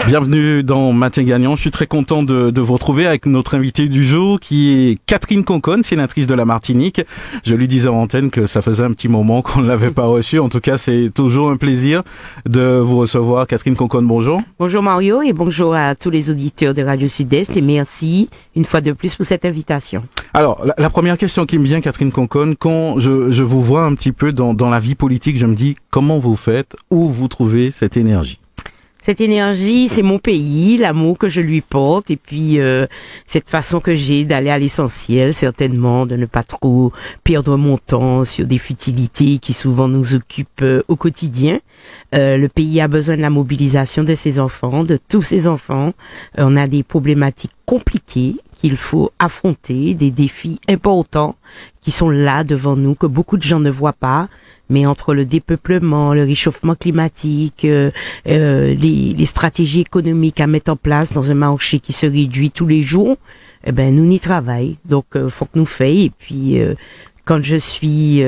Bienvenue dans Matin Gagnant. Je suis très content de vous retrouver avec notre invitée du jour qui est Catherine Conconne, sénatrice de la Martinique. Je lui disais en antenne que ça faisait un petit moment qu'on ne l'avait pas reçue. En tout cas, c'est toujours un plaisir de vous recevoir. Catherine Conconne, bonjour. Bonjour Mario et bonjour à tous les auditeurs de Radio Sud-Est et merci une fois de plus pour cette invitation. Alors, la première question qui me vient, Catherine Conconne, quand je vous vois un petit peu dans la vie politique, je me dis comment vous faites, où vous trouvez cette énergie? Cette énergie, c'est mon pays, l'amour que je lui porte et puis cette façon que j'ai d'aller à l'essentiel, certainement, de ne pas trop perdre mon temps sur des futilités qui souvent nous occupent au quotidien. Le pays a besoin de la mobilisation de ses enfants, de tous ses enfants. On a des problématiques compliquées qu'il faut affronter, des défis importants qui sont là devant nous, que beaucoup de gens ne voient pas. Mais entre le dépeuplement, le réchauffement climatique, les stratégies économiques à mettre en place dans un marché qui se réduit tous les jours, eh ben nous y travaillons. Donc faut que nous fassions. Et puis quand je suis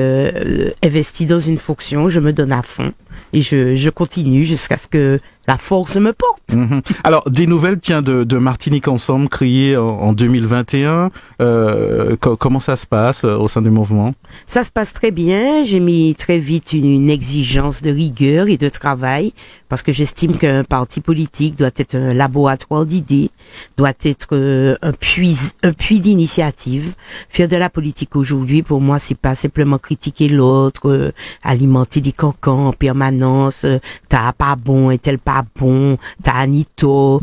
investie dans une fonction, je me donne à fond et je continue jusqu'à ce que la force me porte. Alors, des nouvelles, tiens, de Martinique Ensemble, créée en 2021. Comment ça se passe au sein du mouvement? Ça se passe très bien. J'ai mis très vite une exigence de rigueur et de travail parce que j'estime qu'un parti politique doit être un laboratoire d'idées, doit être un puits d'initiative. Faire de la politique aujourd'hui, pour moi, c'est pas simplement critiquer l'autre, alimenter des cancans en permanence, t'as pas bon et tel pas bon, t'as Anito,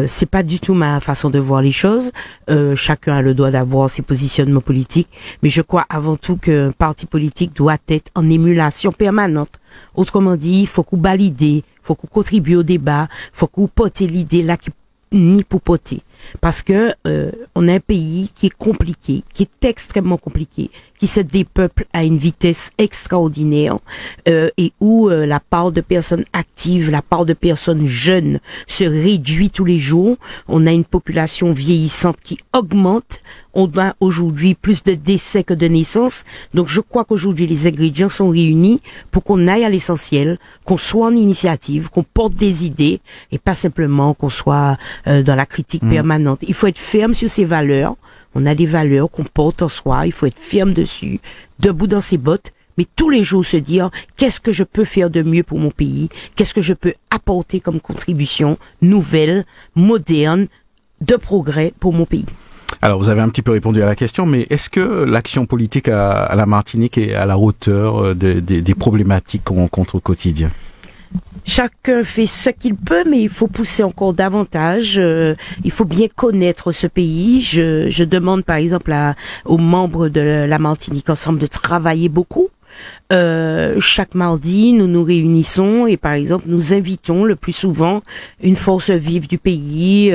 c'est pas du tout ma façon de voir les choses. Chacun a le droit d'avoir ses positionnements politiques, mais je crois avant tout qu'un parti politique doit être en émulation permanente. Autrement dit, il faut qu'on valide, il faut qu'on contribue au débat, il faut qu'on porte l'idée là qui ni pour poter. Parce que on a un pays qui est compliqué, qui est extrêmement compliqué, qui se dépeuple à une vitesse extraordinaire et où la part de personnes actives, la part de personnes jeunes se réduit tous les jours. On a une population vieillissante qui augmente. On a aujourd'hui plus de décès que de naissances. Donc je crois qu'aujourd'hui les ingrédients sont réunis pour qu'on aille à l'essentiel, qu'on soit en initiative, qu'on porte des idées et pas simplement qu'on soit dans la critique permanente. Il faut être ferme sur ses valeurs. On a des valeurs qu'on porte en soi. Il faut être ferme dessus, debout dans ses bottes, mais tous les jours se dire qu'est-ce que je peux faire de mieux pour mon pays, qu'est-ce que je peux apporter comme contribution nouvelle, moderne, de progrès pour mon pays. Alors, vous avez un petit peu répondu à la question, mais est-ce que l'action politique à la Martinique est à la hauteur des problématiques qu'on rencontre au quotidien? Chacun fait ce qu'il peut, mais il faut pousser encore davantage. Il faut bien connaître ce pays. Je demande par exemple aux membres de la Martinique Ensemble de travailler beaucoup. Chaque mardi, nous nous réunissons et par exemple, nous invitons le plus souvent une force vive du pays,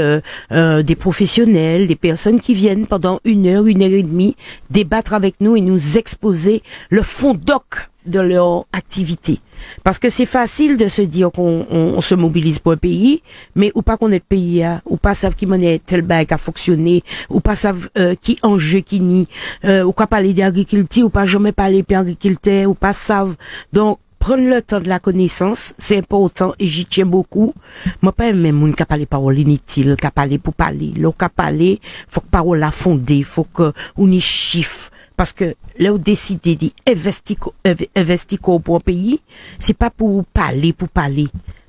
des professionnels, des personnes qui viennent pendant 1 heure, 1 heure et demie, débattre avec nous et nous exposer le fond doc de leur activité. Parce que c'est facile de se dire qu'on se mobilise pour un pays, mais ou pas qu'on est pays, ou pas savent qui monnaie tel bail a fonctionné, ou pas savent qui enjeu qui ni, ou pas parler d'agriculture, ou pas jamais parler d'agriculteur, ou pas savent. Donc, prendre le temps de la connaissance, c'est important et j'y tiens beaucoup. Moi, pas même moun qui parle parole inutile, qui parle pour parler. L'on qui parle, faut que parole la fondée, faut que on y chiffre. Parce que là, on décide d'investir pour un pays, c'est pas pour parler,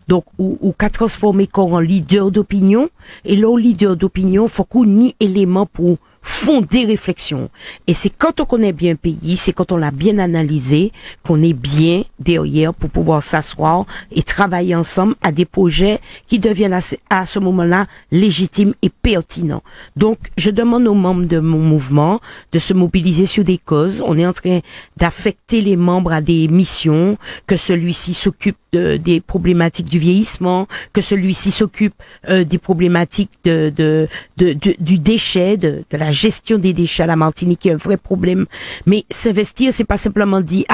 Donc, ou qu'à transformer corps en leader d'opinion, et là, leader d'opinion, faut qu'on ait élément pour fonder réflexion. Et c'est quand on connaît bien un pays, c'est quand on l'a bien analysé, qu'on est bien derrière pour pouvoir s'asseoir et travailler ensemble à des projets qui deviennent à ce moment-là légitimes et pertinents. Donc, je demande aux membres de mon mouvement de se mobiliser sur des causes. On est en train d'affecter les membres à des missions, que celui-ci s'occupe des problématiques du vieillissement, que celui-ci s'occupe des problématiques du déchet, de la gestion des déchets à la Martinique, qui est un vrai problème. Mais s'investir, c'est pas simplement dire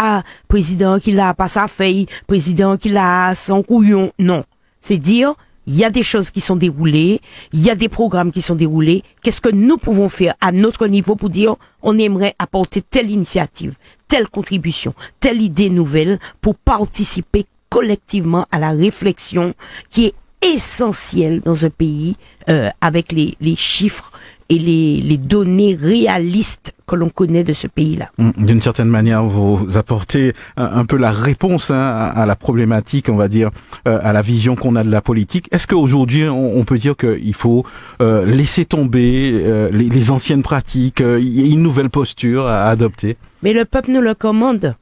président qui l'a pas sa feuille, président qui l'a son couillon. Non, c'est dire il y a des choses qui sont déroulées, il y a des programmes qui sont déroulés. Qu'est-ce que nous pouvons faire à notre niveau pour dire on aimerait apporter telle initiative, telle contribution, telle idée nouvelle pour participer collectivement à la réflexion qui est essentiel dans un pays avec les chiffres et les données réalistes que l'on connaît de ce pays-là. D'une certaine manière, vous apportez un peu la réponse à la problématique, on va dire, à la vision qu'on a de la politique. Est-ce qu'aujourd'hui, on peut dire qu'il faut laisser tomber les anciennes pratiques, il y a une nouvelle posture à adopter? Mais le peuple nous le commande,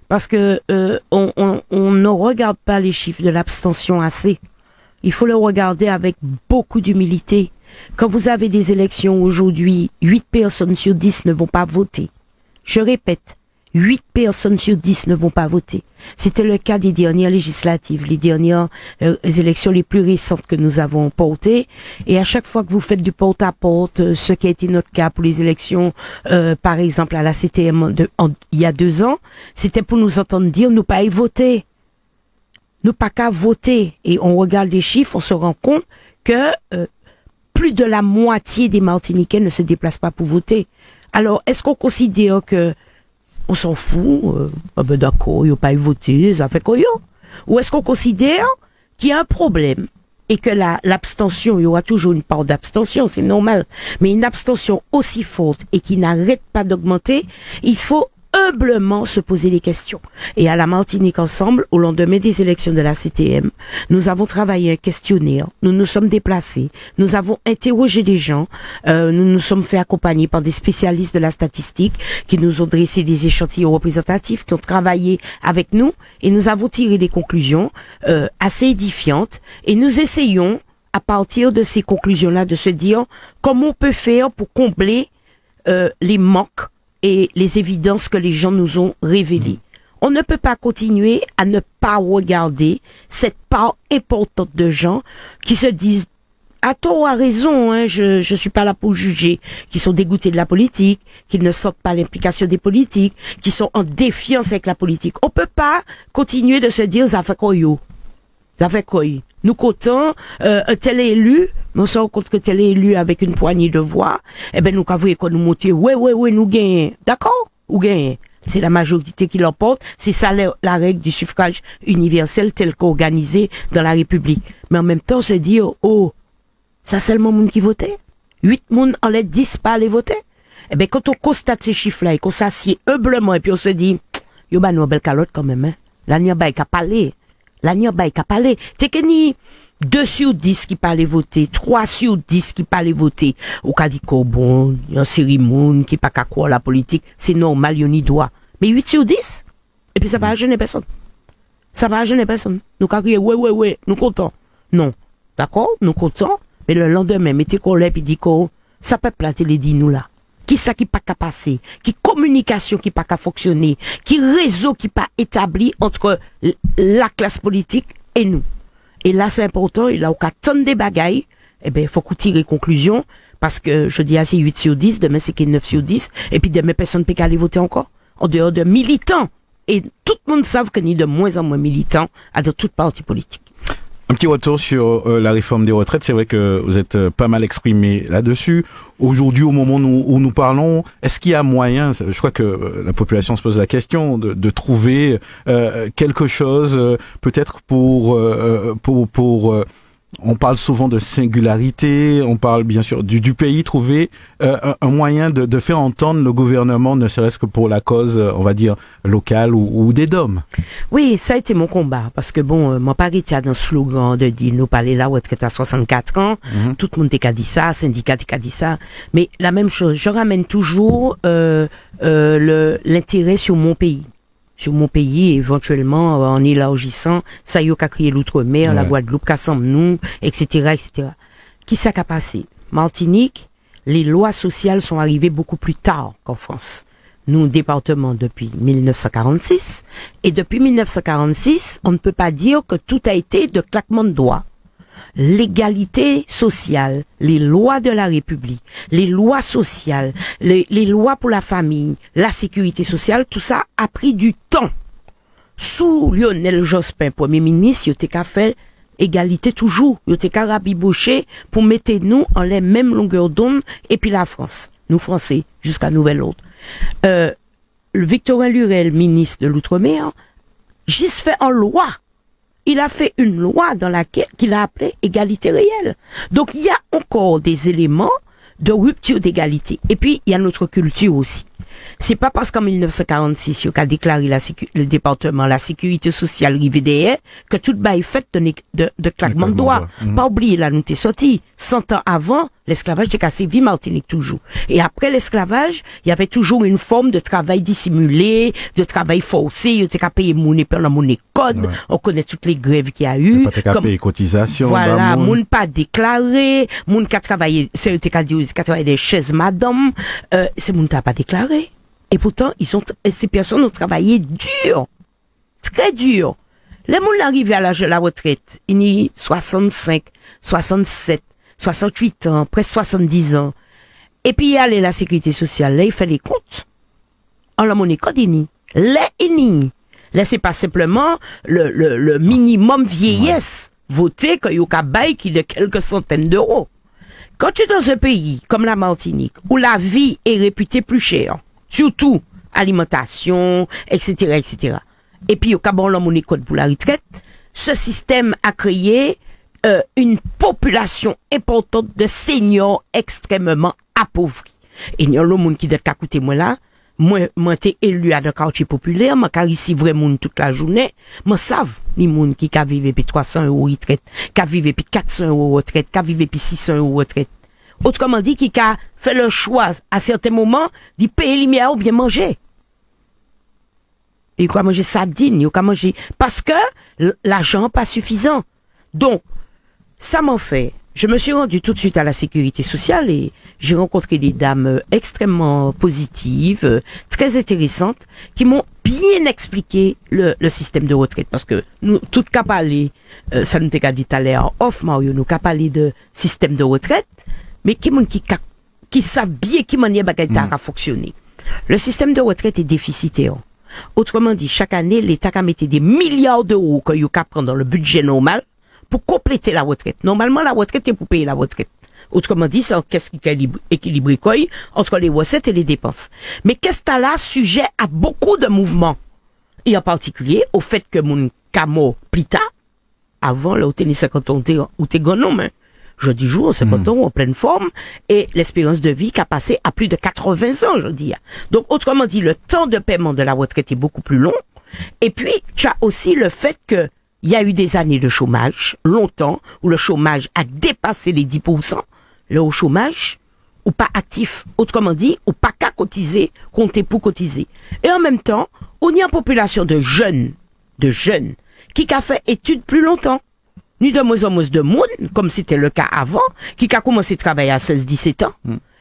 parce que on ne regarde pas les chiffres de l'abstention assez. Il faut le regarder avec beaucoup d'humilité. Quand vous avez des élections aujourd'hui, 8 personnes sur 10 ne vont pas voter. Je répète, 8 personnes sur 10 ne vont pas voter. C'était le cas des dernières législatives, les dernières élections les plus récentes que nous avons portées. Et à chaque fois que vous faites du porte-à-porte, ce qui a été notre cas pour les élections, par exemple à la CTM il y a 2 ans, c'était pour nous entendre dire nous pas y voter. Nous pas qu'à voter. Et on regarde les chiffres, on se rend compte que plus de la moitié des Martiniquais ne se déplacent pas pour voter. Alors, est-ce qu'on considère que on s'en fout, d'accord, il n'y a pas eu voté, ça fait quoi? Ou est-ce qu'on considère qu'il y a un problème et que l'abstention, il y aura toujours une part d'abstention, c'est normal, mais une abstention aussi forte et qui n'arrête pas d'augmenter, il faut humblement se poser des questions. Et à la Martinique Ensemble, au lendemain des élections de la CTM, nous avons travaillé un questionnaire, nous nous sommes déplacés, nous avons interrogé des gens, nous nous sommes fait accompagner par des spécialistes de la statistique qui nous ont dressé des échantillons représentatifs, qui ont travaillé avec nous et nous avons tiré des conclusions assez édifiantes et nous essayons à partir de ces conclusions-là de se dire comment on peut faire pour combler les manques et les évidences que les gens nous ont révélées. On ne peut pas continuer à ne pas regarder cette part importante de gens qui se disent à tort ou à raison, hein, je suis pas là pour juger, qui sont dégoûtés de la politique, qui ne sentent pas l'implication des politiques, qui sont en défiance avec la politique. On peut pas continuer de se dire ça fait quoi yo? Ça fait quoi? Nous comptons tel est élu, mais on se rend compte que tel est élu avec une poignée de voix, eh ben nous avons qu'on nous monter, ouais, nous gagnons. D'accord? Ou gagnons. C'est la majorité qui l'emporte, c'est ça la règle du suffrage universel tel qu'organisé dans la République. Mais en même temps, se dire, oh, ça c'est seulement monde qui votait? 8 moun en les 10 pas aller voter? Eh ben quand on constate ces chiffres-là et qu'on s'assied humblement et puis on se dit, yo bah nous belle calotte quand même, hein. La n'y a pas qu'à parler. La n'y a pas qu'à parler. C'est que ni 2 sur 10 qui parlent voter, 3 sur 10 qui parlent voter. Ou qu'a dit qu'on bon, y a une série moun qui pas qu'à croire la politique, c'est normal, y a droit. Mais 8 sur 10? Et puis ça va gêner personne. Ça va gêner personne. Nous qu'à crier, ouais, nous contents. Non. D'accord? Nous contents. Mais le lendemain, mettez qu'on l'a, puis dit qu'on, ça peut planter les dit nous là. Qui ça qui pas qu'à passer? Qui communication qui pas qu'à fonctionner? Qui réseau qui pas établi entre la classe politique et nous? Et là, c'est important, il a aucun tant de bagailles, eh ben, faut qu'on tire les conclusions, parce que, je dis assez 8 sur 10, demain c'est 9 sur 10, et puis demain personne ne peut aller voter encore. En dehors de militants. Et tout le monde savent qu'il y a de moins en moins militants à de toutes parties politiques. Un petit retour sur la réforme des retraites. C'est vrai que vous êtes pas mal exprimé là-dessus. Aujourd'hui, au moment où nous parlons, est-ce qu'il y a moyen, je crois que la population se pose la question, de trouver quelque chose, peut-être pour on parle souvent de singularité, on parle bien sûr du pays, trouver un moyen de faire entendre le gouvernement, ne serait-ce que pour la cause, on va dire, locale ou des DOM. Oui, ça a été mon combat, parce que bon, moi, Paris, il y a un slogan de dire, nous parler là, où est-ce que à 64 ans, tout le monde a dit ça, syndicat a dit ça, mais la même chose, je ramène toujours l'intérêt sur mon pays. Sur mon pays, éventuellement, en élargissant, ça y a qu'à crier l'outre-mer, la Guadeloupe, qu'à nous, etc., etc. Qui ça qu'a passé? Martinique, les lois sociales sont arrivées beaucoup plus tard qu'en France. Nous, département depuis 1946, et depuis 1946, on ne peut pas dire que tout a été de claquement de doigts. L'égalité sociale, les lois de la République, les lois sociales, les lois pour la famille, la sécurité sociale, tout ça a pris du temps. Sous Lionel Jospin, Premier ministre, il était qu'à faire égalité toujours. Il était qu'à rabibocher pour mettre nous en les mêmes longueurs d'onde et puis la France, nous Français, jusqu'à nouvel ordre. Le Victorin Lurel, ministre de l'Outre-mer, juste fait en loi. il a fait une loi dans laquelle qu'il a appelé égalité réelle. Donc il y a encore des éléments de rupture d'égalité. Et puis il y a notre culture aussi. C'est pas parce qu'en 1946, il a déclaré le département, la sécurité sociale RIVDR, que tout bail fait de claquement de doigts. Pas oublier, là, nous t'es sorti. 100 ans avant, l'esclavage était cassé vie Martinique toujours. Et après l'esclavage, il y avait toujours une forme de travail dissimulé, de travail forcé, il était qu'à payer monnaie par la monnaie code. Ouais. On connaît toutes les grèves qu'il y a eu. Comme payer cotisation. Voilà, moun pas déclaré, moun qui a travaillé, c'est qu'à dire, qui a travaillé des chaises madame, c'est moun qui a pas déclaré. Et pourtant, ces personnes ont travaillé dur. Très dur. Les moun arrivés à l'âge de la retraite, ils ont 65, 67, 68 ans, presque 70 ans. Et puis, il y a la sécurité sociale, là, il fait les comptes. En la monnaie code, là, c'est pas simplement le minimum vieillesse voté que yoka bail qui de quelques centaines d'euros. Quand tu es dans un pays comme la Martinique, où la vie est réputée plus chère, surtout alimentation, etc., etc. Et puis, au Cabon, la monnaie code pour la retraite, ce système a créé une population importante de seniors extrêmement appauvris. Et il y a le monde qui doit écouter moi là, moi t'es élu à un quartier populaire, moi car ici vraiment toute la journée, moi savent les monde qui vivent puis 300 € retraite, qui vivent puis 400 € retraite, qui vivent puis 600 € retraite. Autrement dit, qui a fait le choix, à certains moments, d'y payer les lumière ou bien manger. Et quoi manger sardine, ou quoi manger, parce que l'argent n'est pas suffisant. Donc, ça m'en fait. Je me suis rendu tout de suite à la sécurité sociale et j'ai rencontré des dames extrêmement positives, très intéressantes, qui m'ont bien expliqué le système de retraite. Parce que nous, tout cas parler, ça nous t'a dit tout à l'heure, off Mario, nous qu'a parlé de système de retraite, mais qui savent bien qui manière bagarre à fonctionner. Le système de retraite est déficitaire. Autrement dit, chaque année, l'État a mis des milliards d'euros que you prend dans le budget normal pour compléter la retraite. Normalement, la retraite est pour payer la retraite. Autrement dit, c'est un caisse qui équilibre entre les recettes et les dépenses. Mais qu'est-ce que là sujet à beaucoup de mouvements. Et en particulier, au fait que mon camo plus tard, avant, là, où t'es 50 ans, où t'es grand hein. Je dis jour, 50 ans en pleine forme, et l'espérance de vie qui a passé à plus de 80 ans, je dis. Donc, autrement dit, le temps de paiement de la retraite est beaucoup plus long. Et puis, tu as aussi le fait que il y a eu des années de chômage, longtemps, où le chômage a dépassé les 10%. Là, au chômage, ou pas actif, autrement dit, ou pas qu'à cotiser, compter pour cotiser. Et en même temps, on y a une population de jeunes, qui a fait études plus longtemps. Ni de moins en moins de monde, comme c'était le cas avant, qui a commencé à travailler à 16-17 ans,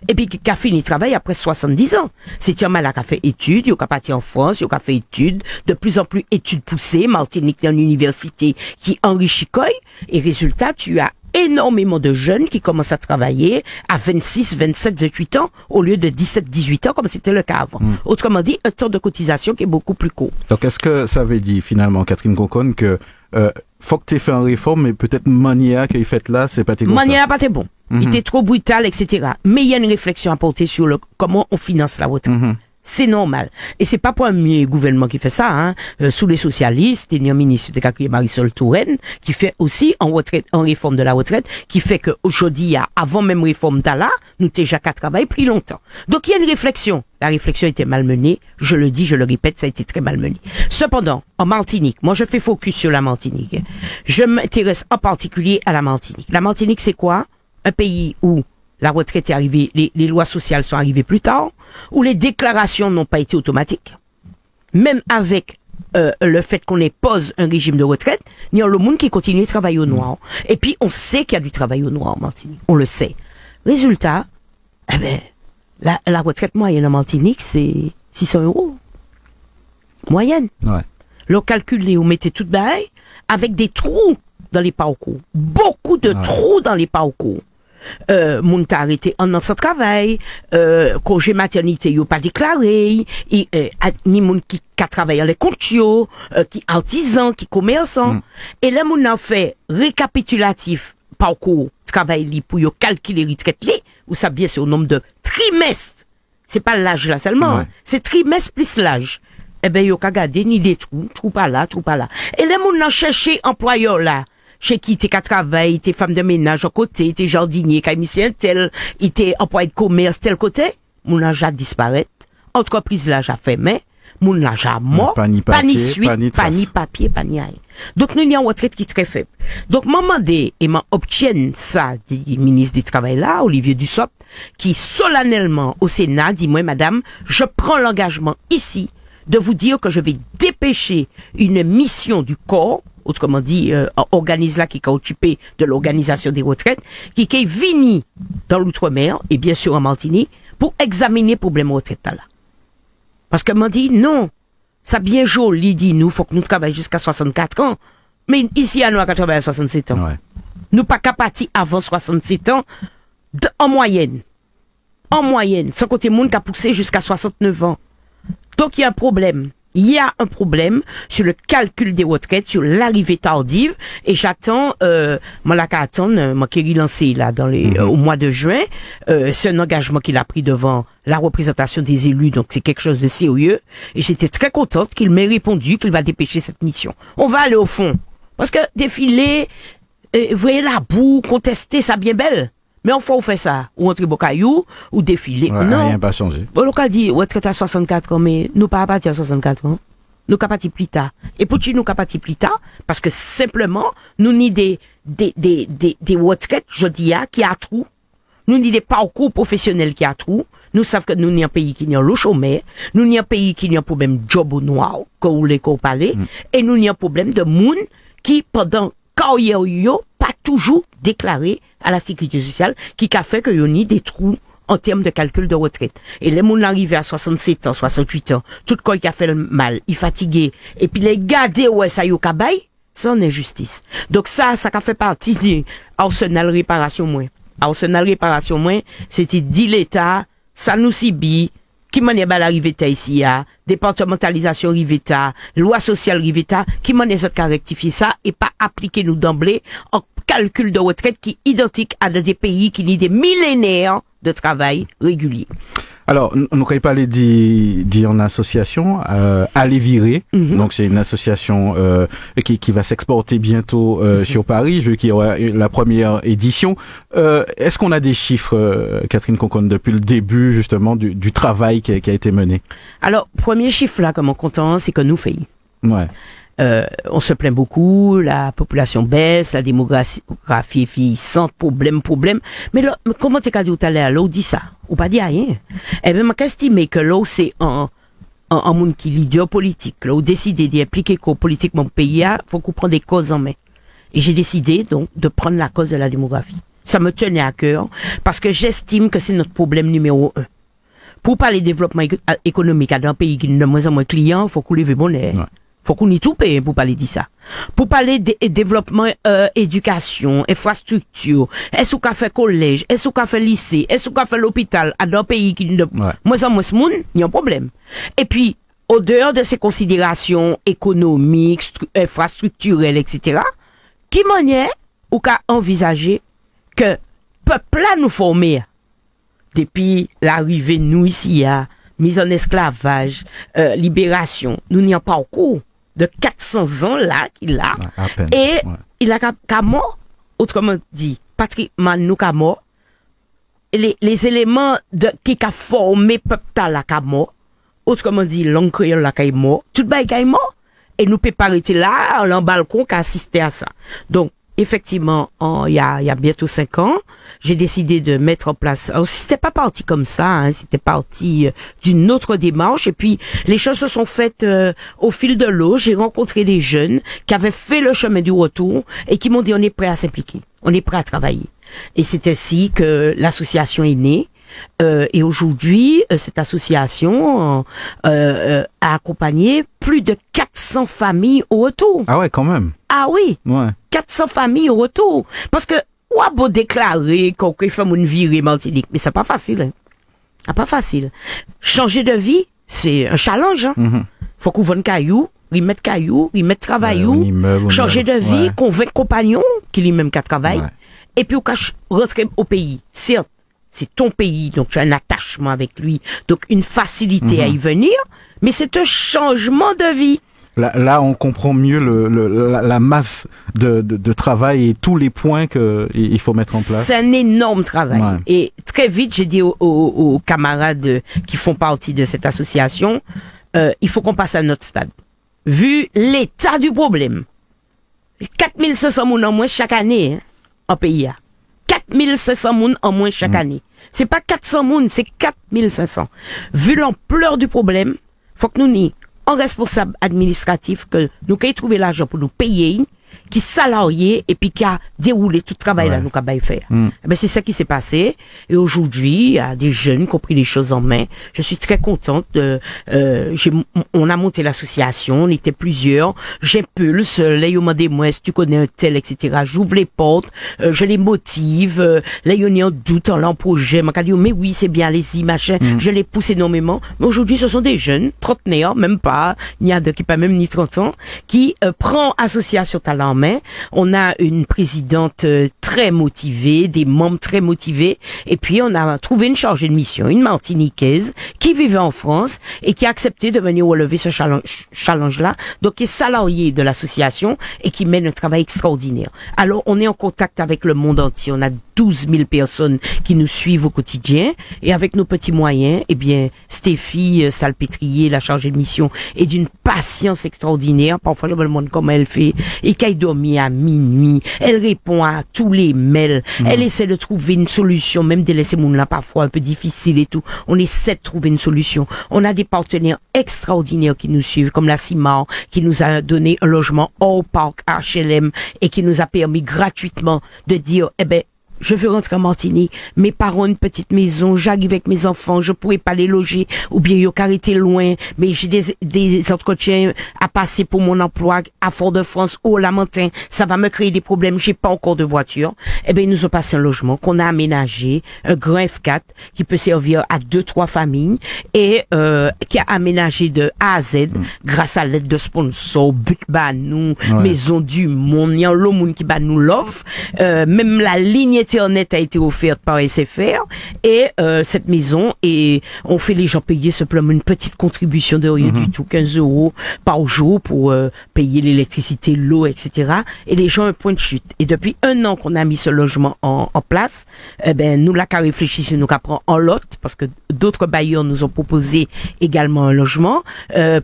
et puis qui a fini de travailler après 70 ans. C'est un mal qui a fait études, il a parti en France, il a fait études, de plus en plus études poussées, Martinique dans une université qui enrichit Koy, et résultat, tu as énormément de jeunes qui commencent à travailler à 26, 27, 28 ans, au lieu de 17, 18 ans, comme c'était le cas avant. Autrement dit, un temps de cotisation qui est beaucoup plus court. Donc, est-ce que ça veut dire, finalement, Catherine Conconne, que faut que tu aies fait une réforme, mais peut-être manière qu'il fait là, c'est pas tes manière pas bon. Il était trop brutal, etc. Mais il y a une réflexion à porter sur comment on finance la retraite. C'est normal. Et c'est pas pour un premier gouvernement qui fait ça, hein. Sous les socialistes, il y a un ministre de Marisol Touraine, qui fait aussi en réforme de la retraite, qui fait que aujourd'hui, avant même réforme d'Allah, nous déjà qu'à travailler plus longtemps. Donc il y a une réflexion. La réflexion était malmenée. Je le dis, je le répète, ça a été très malmené. Cependant, en Martinique, moi je fais focus sur la Martinique. Je m'intéresse en particulier à la Martinique. La Martinique, c'est quoi? Un pays où la retraite est arrivée, les lois sociales sont arrivées plus tard, où les déclarations n'ont pas été automatiques. Même avec le fait qu'on pose un régime de retraite, il y a le monde qui continue de travailler au noir. Et puis, on sait qu'il y a du travail au noir en Martinique. On le sait. Résultat, la retraite moyenne en Martinique, c'est 600 €. Moyenne. Ouais. Le calculé, on mettait tout bail avec des trous dans les parcours. Beaucoup de trous dans les parcours. Moun t'a arrêté en dans son travail, congé maternité yo pas déclaré, ni moun qui travaille dans les comptes qui artisan, qui commerçant. Et là moun a fait récapitulatif parcours travail li pour yo calculer retraite li, ou ça bien c'est au nombre de trimestres. C'est pas l'âge là seulement, c'est trimestre plus l'âge. eh ben, yo ka gade ni des trous pas là. Et les moun nan cherché employeur là, chez qui t'es qu'à travail, t'es femme de ménage à côté, t'es jardinier, caïmicien tel, t'es employé de commerce tel côté, moun nan ja disparaître, entreprise là ja fermé, moun nan ja mort, pas ni suite, pas ni papier, pas ni rien. Donc nous y a une retraite qui est très faible. Donc maman et m'a obtienne ça du ministre du Travail là, Olivier Dussopt, qui solennellement au Sénat dit moi madame, je prends l'engagement ici de vous dire que je vais dépêcher une mission du corps, autrement dit, organisme là qui est occupé de l'organisation des retraites, qui est venu dans l'outre-mer, et bien sûr en Martinique, pour examiner le problème retraite là. Parce que m'a dit, non, ça bien joli, dit nous, faut que nous travaillions jusqu'à 64 ans. Mais ici, à nous, à 80 à 67 ans. Ouais. Nous pas capables avant 67 ans, en moyenne. En moyenne. Sans compter monde qui a poussé jusqu'à 69 ans. Donc, il y a un problème. Il y a un problème sur le calcul des retraites, sur l'arrivée tardive, et j'attends, moi là qu'à attendre, moi qui ai lancé là dans les, au mois de juin, c'est un engagement qu'il a pris devant la représentation des élus, donc c'est quelque chose de sérieux, et j'étais très contente qu'il m'ait répondu qu'il va dépêcher cette mission. On va aller au fond, parce que défiler, vous voyez la boue, contester, ça bien belle. Mais enfin, on fait ça. Ou entrer Bocayou, ou défiler. Ouais, non. Rien pas changé. Bon, on a dit, retraite à 64 ans, mais nous pas partir à 64 ans. Nous pas partir plus tard. Et pour qui nous pas partir plus tard? Parce que simplement, nous ni des retraites, je dis, qui a trou. Nous ni des parcours professionnels qui a trou. Nous savons que nous n'y a un pays qui n'y a le chômeur. Nous n'y a un pays qui n'y a un problème de job au noir, comme vous l'avez parlé. Et nous n'y a un problème de monde qui, pendant carrière yo, pas toujours déclaré à la sécurité sociale, qui a fait que y a des trous en termes de calcul de retraite. Et les gens arrivés à 67 ans, 68 ans, tout le qui a fait le mal, il fatigué, et puis les garder ouais ça yo kabay, c'est une injustice. Donc ça fait partie du arsenal réparation moins. Arsenal réparation moins, c'était dit l'État, ça nous subit, qui m'en est bal arrivé ici, départementalisation riveta, loi sociale riveta, qui m'en est qu'à rectifier ça et pas appliquer nous d'emblée en calcul de retraite qui est identique à des pays qui ont des millénaires de travail régulier. Alors, nous avons parlé d'une association, Aller Virer. Donc, c'est une association qui va s'exporter bientôt sur Paris, vu qu'il y aura la première édition. Est-ce qu'on a des chiffres, Catherine Conconne, depuis le début, justement, du travail qui a été mené? Alors, premier chiffre, là, comme on content, c'est que nous faisons. Ouais. On se plaint beaucoup, la population baisse, la démographie est vieillissante, problème. Mais là, comment t'es qu'à dire tout à l'heure, l'eau dit ça? Ou pas dit rien? Eh bien, j'estime que l'eau, c'est un monde qui est leader politique. Là, où décider d'impliquer qu'au politique mon pays, faut qu'on prenne des causes en main. Et j'ai décidé, donc, de prendre la cause de la démographie. Ça me tenait à cœur, parce que j'estime que c'est notre problème numéro 1. Pour parler développement économique dans un pays qui a de moins en moins de clients, faut qu'on lève mon air. Ouais. Faut qu'on y tout paye pour parler de ça. Pour parler de développement, éducation, infrastructure, est-ce qu'on a fait collège, est-ce qu'on a fait lycée, est-ce qu'on a fait l'hôpital, à dans un pays qui ne, moins en moins de monde, il y a un problème. Et puis, au dehors de ces considérations économiques, infrastructurelles, etc., qui manière ou qu'a envisagé que peuple là nous former depuis l'arrivée nous ici à mise en esclavage, libération, nous n'y a pas encore de 400 ans là qu'il a. Et il a qu'à mort, autrement dit, Patrick Manou qu'à mort, les éléments qui a formé peuple là qu'à mort, autrement dit, langue créole là qu'à mort, tout le bail qu'à mort, et nous peut pas arrêter là, en balcon qu'à assister à ça. Donc, effectivement, il y a bientôt 5 ans, j'ai décidé de mettre en place. Alors, c'était pas parti comme ça, hein, c'était parti d'une autre démarche. Et puis, les choses se sont faites au fil de l'eau. J'ai rencontré des jeunes qui avaient fait le chemin du retour et qui m'ont dit on est prêt à s'impliquer, on est prêt à travailler. Et c'est ainsi que l'association est née. Et aujourd'hui, cette association a accompagné plus de 400 familles au retour. Ah ouais, quand même. Ah oui, ouais. 400 familles au retour. Parce que, on a beau déclarer qu'on fait une virée Martinique, mais c'est pas facile. Hein. C'est pas facile. Changer de vie, c'est un challenge. Hein. Faut qu'on vende caillou, remettre travaillou, changer de vie, convaincre compagnon, qu'il y même qu'à travail. Ouais. Et puis, on cache rentrer au pays. Certes, c'est ton pays, donc tu as un attachement avec lui, donc une facilité à y venir, Mais c'est un changement de vie. Là, on comprend mieux la masse de travail et tous les points qu'il faut mettre en place. C'est un énorme travail. Ouais. Et très vite, j'ai dit aux camarades qui font partie de cette association, il faut qu'on passe à notre stade. Vu l'état du problème, 4500 moun en moins chaque année hein, en pays. 4500 moun en moins chaque année. C'est pas 400 moun, c'est 4500. Vu l'ampleur du problème, faut que nous n'y en responsable administratif que nous qu'à trouver l'argent pour nous payer qui salarié et puis qui a déroulé tout le travail là nous qu'à faire. Ben c'est ça qui s'est passé et aujourd'hui il y a des jeunes qui ont pris les choses en main. Je suis très contente de on a monté l'association, on était plusieurs, j'impulse, là ils m'ont demandé moi si tu connais un tel etc. J'ouvre les portes, je les motive, là ils ont en doute en projet, m'a dit mais oui c'est bien allez-y machin, je les pousse énormément. Mais aujourd'hui ce sont des jeunes trentenaires, même pas, il y a de qui pas même ni 30 ans qui prend association talent en main. On a une présidente très motivée, des membres très motivés, et puis on a trouvé une chargée de mission, une Martiniquaise qui vivait en France et qui a accepté de venir relever ce challenge-là, donc qui est salariée de l'association et qui mène un travail extraordinaire. Alors on est en contact avec le monde entier, on a 12 000 personnes qui nous suivent au quotidien et avec nos petits moyens, eh bien Stéphie Salpêtrier, la chargée de mission, est d'une patience extraordinaire. Parfois je me demande comment elle fait et qu'elle dormit à minuit. Elle répond à tous les mails. Elle essaie de trouver une solution, même de laisser mon là parfois un peu difficile et tout. On essaie de trouver une solution. On a des partenaires extraordinaires qui nous suivent, comme la CIMAR, qui nous a donné un logement hors parc HLM et qui nous a permis gratuitement de dire, eh ben, je veux rentrer en Martinique, mes parents ont une petite maison, j'arrive avec mes enfants, je pourrais pas les loger, ou bien ils ont carité loin, mais j'ai des entretiens à passer pour mon emploi à Fort-de-France ou au Lamentin, ça va me créer des problèmes, j'ai pas encore de voiture. Eh ben, ils nous ont passé un logement qu'on a aménagé, un grand F4, qui peut servir à 2-3 familles, et, qui a aménagé de A à Z, grâce à l'aide de sponsors, But Banou, Maison du Monde, il y a l'autre monde qui bat nous l'offre, même la ligne Internet a été offerte par SFR et cette maison, et on fait les gens payer simplement une petite contribution de rien du tout, 15 € par jour pour payer l'électricité, l'eau, etc. Et les gens ont un point de chute. Et depuis 1 an qu'on a mis ce logement en place, eh ben nous là qu'à réfléchir, nous qu'à prendre en lot, parce que d'autres bailleurs nous ont proposé également un logement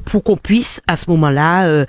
pour qu'on puisse à ce moment-là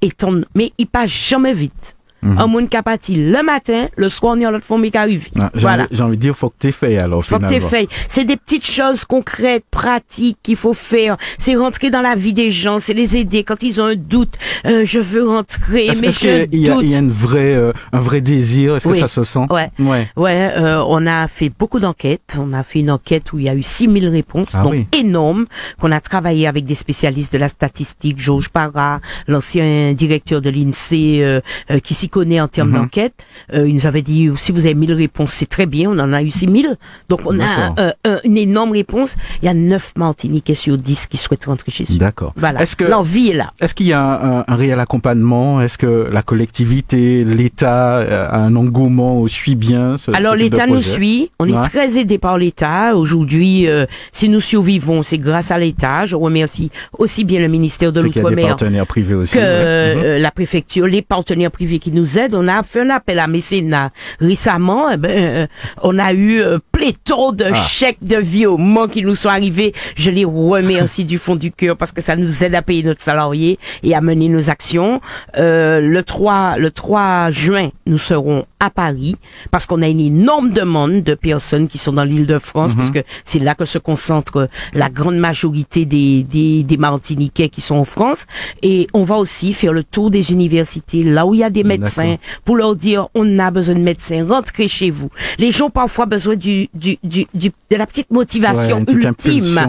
étendre. Mais il passe jamais vite. Un monde capati le matin, le soir, on y a l'autre famille qui arrive. Voilà. J'ai envie de dire, faut que t'aies fait, alors, finalement. Faut que t'aies fait. C'est des petites choses concrètes, pratiques qu'il faut faire. C'est rentrer dans la vie des gens, c'est les aider quand ils ont un doute. Je veux rentrer, mais je doute. Il y a un vrai désir. Est-ce que ça se sent? Ouais. On a fait beaucoup d'enquêtes. On a fait une enquête où il y a eu 6000 réponses, donc énorme, qu'on a travaillé avec des spécialistes de la statistique, Georges Parra, l'ancien directeur de l'INSEE, qui s'y connaît en termes d'enquête. Il nous avait dit, si vous avez 1000 réponses, c'est très bien. On en a eu 6000. Donc, on a une énorme réponse. Il y a 9 Martiniquais sur 10 qui souhaitent rentrer chez eux. D'accord. Voilà. L'envie est là. Est-ce qu'il y a un réel accompagnement? Est-ce que la collectivité, l'État a un engouement, suit bien Alors, l'État nous suit. On est très aidé par l'État. Aujourd'hui, si nous survivons, c'est grâce à l'État. Je remercie aussi bien le ministère de l'Outre-mer des partenaires privés aussi, que la préfecture, les partenaires privés qui nous aident. On a fait un appel à mécénat récemment. On a eu pléthore de chèques de virement qui nous sont arrivés. Je les remercie du fond du cœur parce que ça nous aide à payer notre salarié et à mener nos actions. Le 3 juin, nous serons à Paris parce qu'on a une énorme demande de personnes qui sont dans l'Île-de-France parce que c'est là que se concentre la grande majorité des Martiniquais qui sont en France. Et on va aussi faire le tour des universités, là où il y a des médecins, pour leur dire on a besoin de médecins, rentrez chez vous. Les gens parfois besoin de la petite motivation ultime,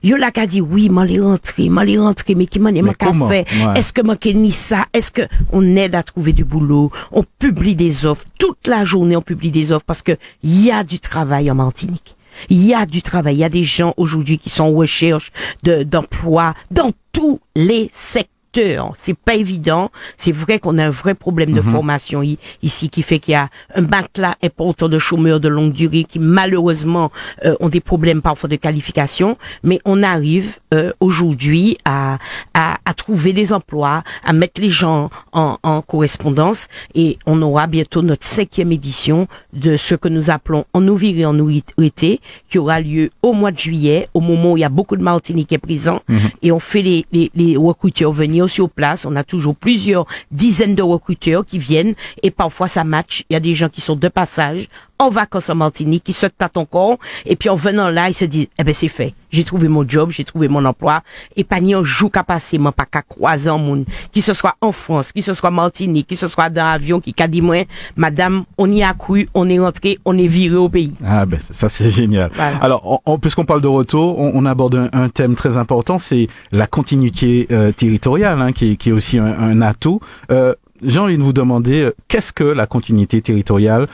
yo là qu'a dit oui, m'allez rentrer, mais qui m'en est ma café, est-ce que m'en ni ça, est-ce que on aide à trouver du boulot, on publie des offres, toute la journée on publie des offres parce que il y a du travail en Martinique. Il y a du travail, il y a des gens aujourd'hui qui sont en recherche d'emploi dans tous les secteurs. formateurs. C'est pas évident. C'est vrai qu'on a un vrai problème de formation ici qui fait qu'il y a un matelas important de chômeurs de longue durée qui malheureusement ont des problèmes parfois de qualification, mais on arrive aujourd'hui à trouver des emplois, à mettre les gens en correspondance, et on aura bientôt notre 5e édition de ce que nous appelons En nous virer, en nous été, qui aura lieu au mois de juillet, au moment où il y a beaucoup de Martiniquais présents, et on fait les recruteurs venir sur place. On a toujours plusieurs dizaines de recruteurs qui viennent, et parfois ça match. Il y a des gens qui sont de passage, en vacances en Martinique, qui se tâtent encore, et puis en venant là, ils se disent, eh ben c'est fait. J'ai trouvé mon job, j'ai trouvé mon emploi, et pas ni un jour qu'à passer, moi pas qu'à croiser en monde, qui ce soit en France, qui ce soit Martinique, qui ce soit dans l'avion, qui qu'a dit moi, madame, on y a cru, on est rentré, on est viré au pays. Ah ben ça c'est génial. Voilà. Alors, puisqu'on parle de retour, on aborde un thème très important, c'est la continuité territoriale, hein, qui est aussi un atout. J'ai envie de vous demander, qu'est-ce que la continuité territoriale?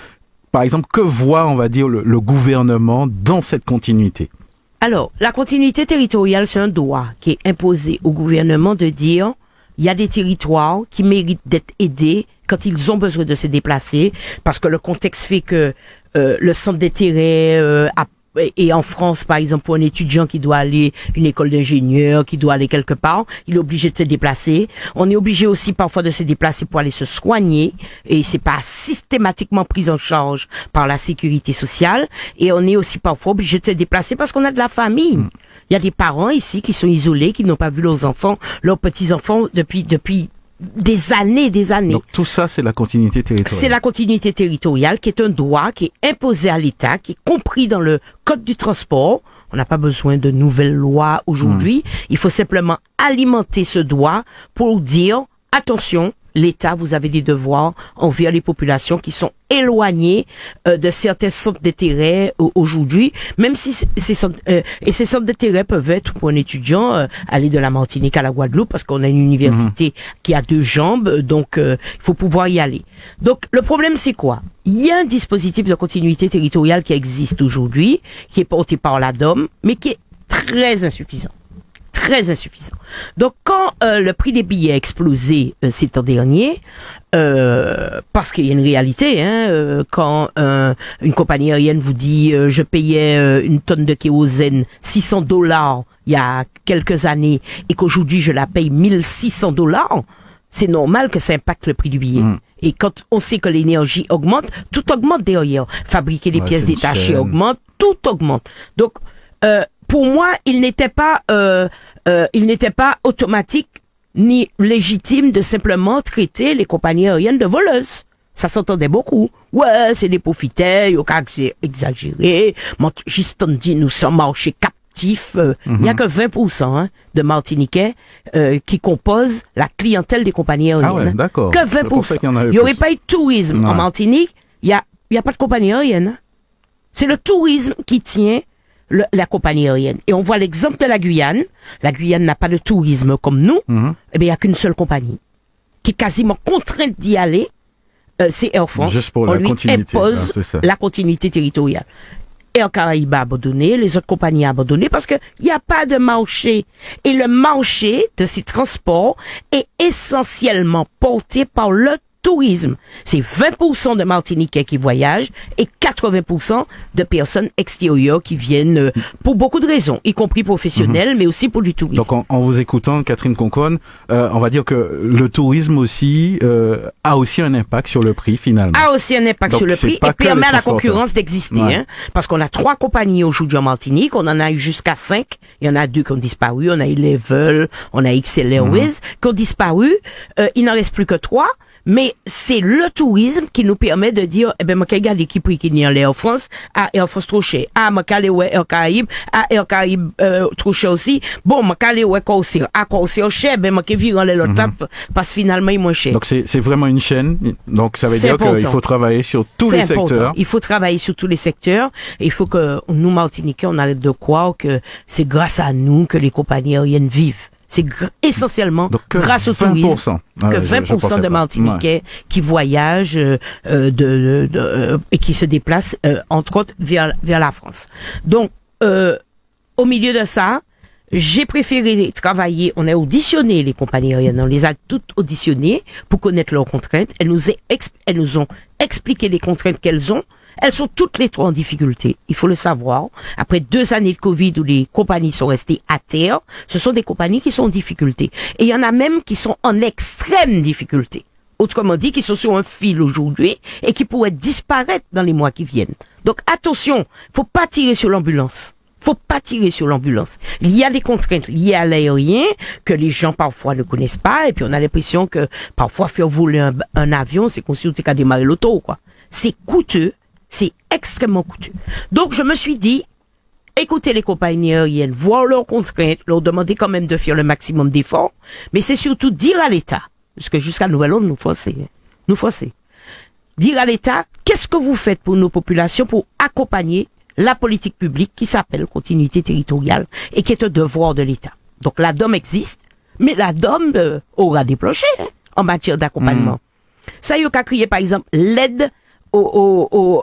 Par exemple, que voit, on va dire, le gouvernement dans cette continuité? Alors, la continuité territoriale, c'est un droit qui est imposé au gouvernement de dire, il y a des territoires qui méritent d'être aidés quand ils ont besoin de se déplacer, parce que le contexte fait que le centre d'intérêt et en France, par exemple, pour un étudiant qui doit aller à une école d'ingénieur, qui doit aller quelque part, il est obligé de se déplacer. On est obligé aussi parfois de se déplacer pour aller se soigner, et c'est pas systématiquement pris en charge par la sécurité sociale. Et on est aussi parfois obligé de se déplacer parce qu'on a de la famille. Il y a des parents ici qui sont isolés, qui n'ont pas vu leurs enfants, leurs petits-enfants depuis des années. Donc tout ça, c'est la continuité territoriale. C'est la continuité territoriale qui est un droit qui est imposé à l'État, qui est compris dans le Code du transport. On n'a pas besoin de nouvelles lois aujourd'hui. Il faut simplement alimenter ce droit pour dire, attention, l'État, vous avez des devoirs envers les populations qui sont éloignées de certains centres d'intérêt aujourd'hui, même si ces centres d'intérêt peuvent être pour un étudiant aller de la Martinique à la Guadeloupe, parce qu'on a une université qui a 2 jambes, donc il faut pouvoir y aller. Donc le problème c'est quoi? Il y a un dispositif de continuité territoriale qui existe aujourd'hui, qui est porté par la DOM, mais qui est très insuffisant. Très insuffisant. Donc, quand le prix des billets a explosé ces temps derniers, parce qu'il y a une réalité, hein, quand une compagnie aérienne vous dit je payais une tonne de kérosène $600 il y a quelques années, et qu'aujourd'hui je la paye $1,600, c'est normal que ça impacte le prix du billet. Et quand on sait que l'énergie augmente, tout augmente derrière. Fabriquer des pièces détachées augmente, tout augmente. Donc, pour moi, il n'était pas automatique ni légitime de simplement traiter les compagnies aériennes de voleuses. Ça s'entendait beaucoup. Ouais, c'est des profiteurs, c'est exagéré. Juste on dit, nous sommes marché captifs. Il n'y a que 20% de Martiniquais qui composent la clientèle des compagnies aériennes. Ah ouais, d'accord. Que 20%. Il n'y aurait pas eu de tourisme en Martinique. Il y a pas de compagnie aérienne. C'est le tourisme qui tient la compagnie aérienne. Et on voit l'exemple de la Guyane. La Guyane n'a pas de tourisme comme nous. Eh bien, il n'y a qu'une seule compagnie qui est quasiment contrainte d'y aller. C'est Air France. Juste pour on la lui continuité. impose la continuité territoriale. Air Caraïbes a abandonné, les autres compagnies ont abandonné parce que il n'y a pas de marché. Et le marché de ces transports est essentiellement porté par le tourisme. C'est 20% de Martiniquais qui voyagent et 80% de personnes extérieures qui viennent pour beaucoup de raisons, y compris professionnelles, mais aussi pour du tourisme. Donc en vous écoutant, Catherine Conconne, on va dire que le tourisme aussi a aussi un impact sur le prix finalement. A aussi un impact sur le prix et permet à la concurrence d'exister. Ouais. Hein, parce qu'on a 3 compagnies aujourd'hui en Martinique, on en a eu jusqu'à 5. Il y en a 2 qui ont disparu, on a eu Level, on a XL Airways qui ont disparu. Il n'en reste plus que 3. Mais c'est le tourisme qui nous permet de dire, eh ben, moi, regarde l'équipe qui est en Air France, à Air France trop cher. Ah, moi, qu'elle ouais, Air Caraïbes, à Air Caraïbes, trop cher aussi. Bon, moi, qu'elle ouais, Corsair, à Corsair cher, ben, moi, qui vire en l'autre parce que finalement, il est moins cher. Donc, c'est vraiment une chaîne. Donc, ça veut dire qu'il faut travailler sur tous les secteurs. Il faut travailler sur tous les secteurs. Et il faut que nous, Martiniquais, on arrête de croire que c'est grâce à nous que les compagnies aériennes vivent. C'est essentiellement grâce au tourisme que 20% de Martiniquais qui voyagent et qui se déplacent, entre autres, vers la France. Donc, au milieu de ça, j'ai préféré travailler, on a auditionné les compagnies aériennes, on les a toutes auditionnées pour connaître leurs contraintes. Elles nous ont expliqué les contraintes qu'elles ont. Elles sont toutes les trois en difficulté, il faut le savoir. Après 2 années de Covid où les compagnies sont restées à terre, ce sont des compagnies qui sont en difficulté. Et il y en a même qui sont en extrême difficulté. Autrement dit, qui sont sur un fil aujourd'hui et qui pourraient disparaître dans les mois qui viennent. Donc attention, faut pas tirer sur l'ambulance. Faut pas tirer sur l'ambulance. Il y a des contraintes liées à l'aérien que les gens parfois ne connaissent pas et puis on a l'impression que parfois faire voler un avion, c'est comme si on était qu'à démarrer l'auto, quoi. C'est coûteux, c'est extrêmement coûteux. Donc je me suis dit, écoutez les compagnies aériennes, voir leurs contraintes, leur demander quand même de faire le maximum d'efforts, mais c'est surtout dire à l'État, parce que jusqu'à nouvel ordre, nous forcer. Dire à l'État, qu'est-ce que vous faites pour nos populations pour accompagner la politique publique qui s'appelle continuité territoriale et qui est un devoir de l'État. Donc la DOM existe, mais la DOM aura des planchers en matière d'accompagnement. Ça y est, qu'à crier par exemple l'aide au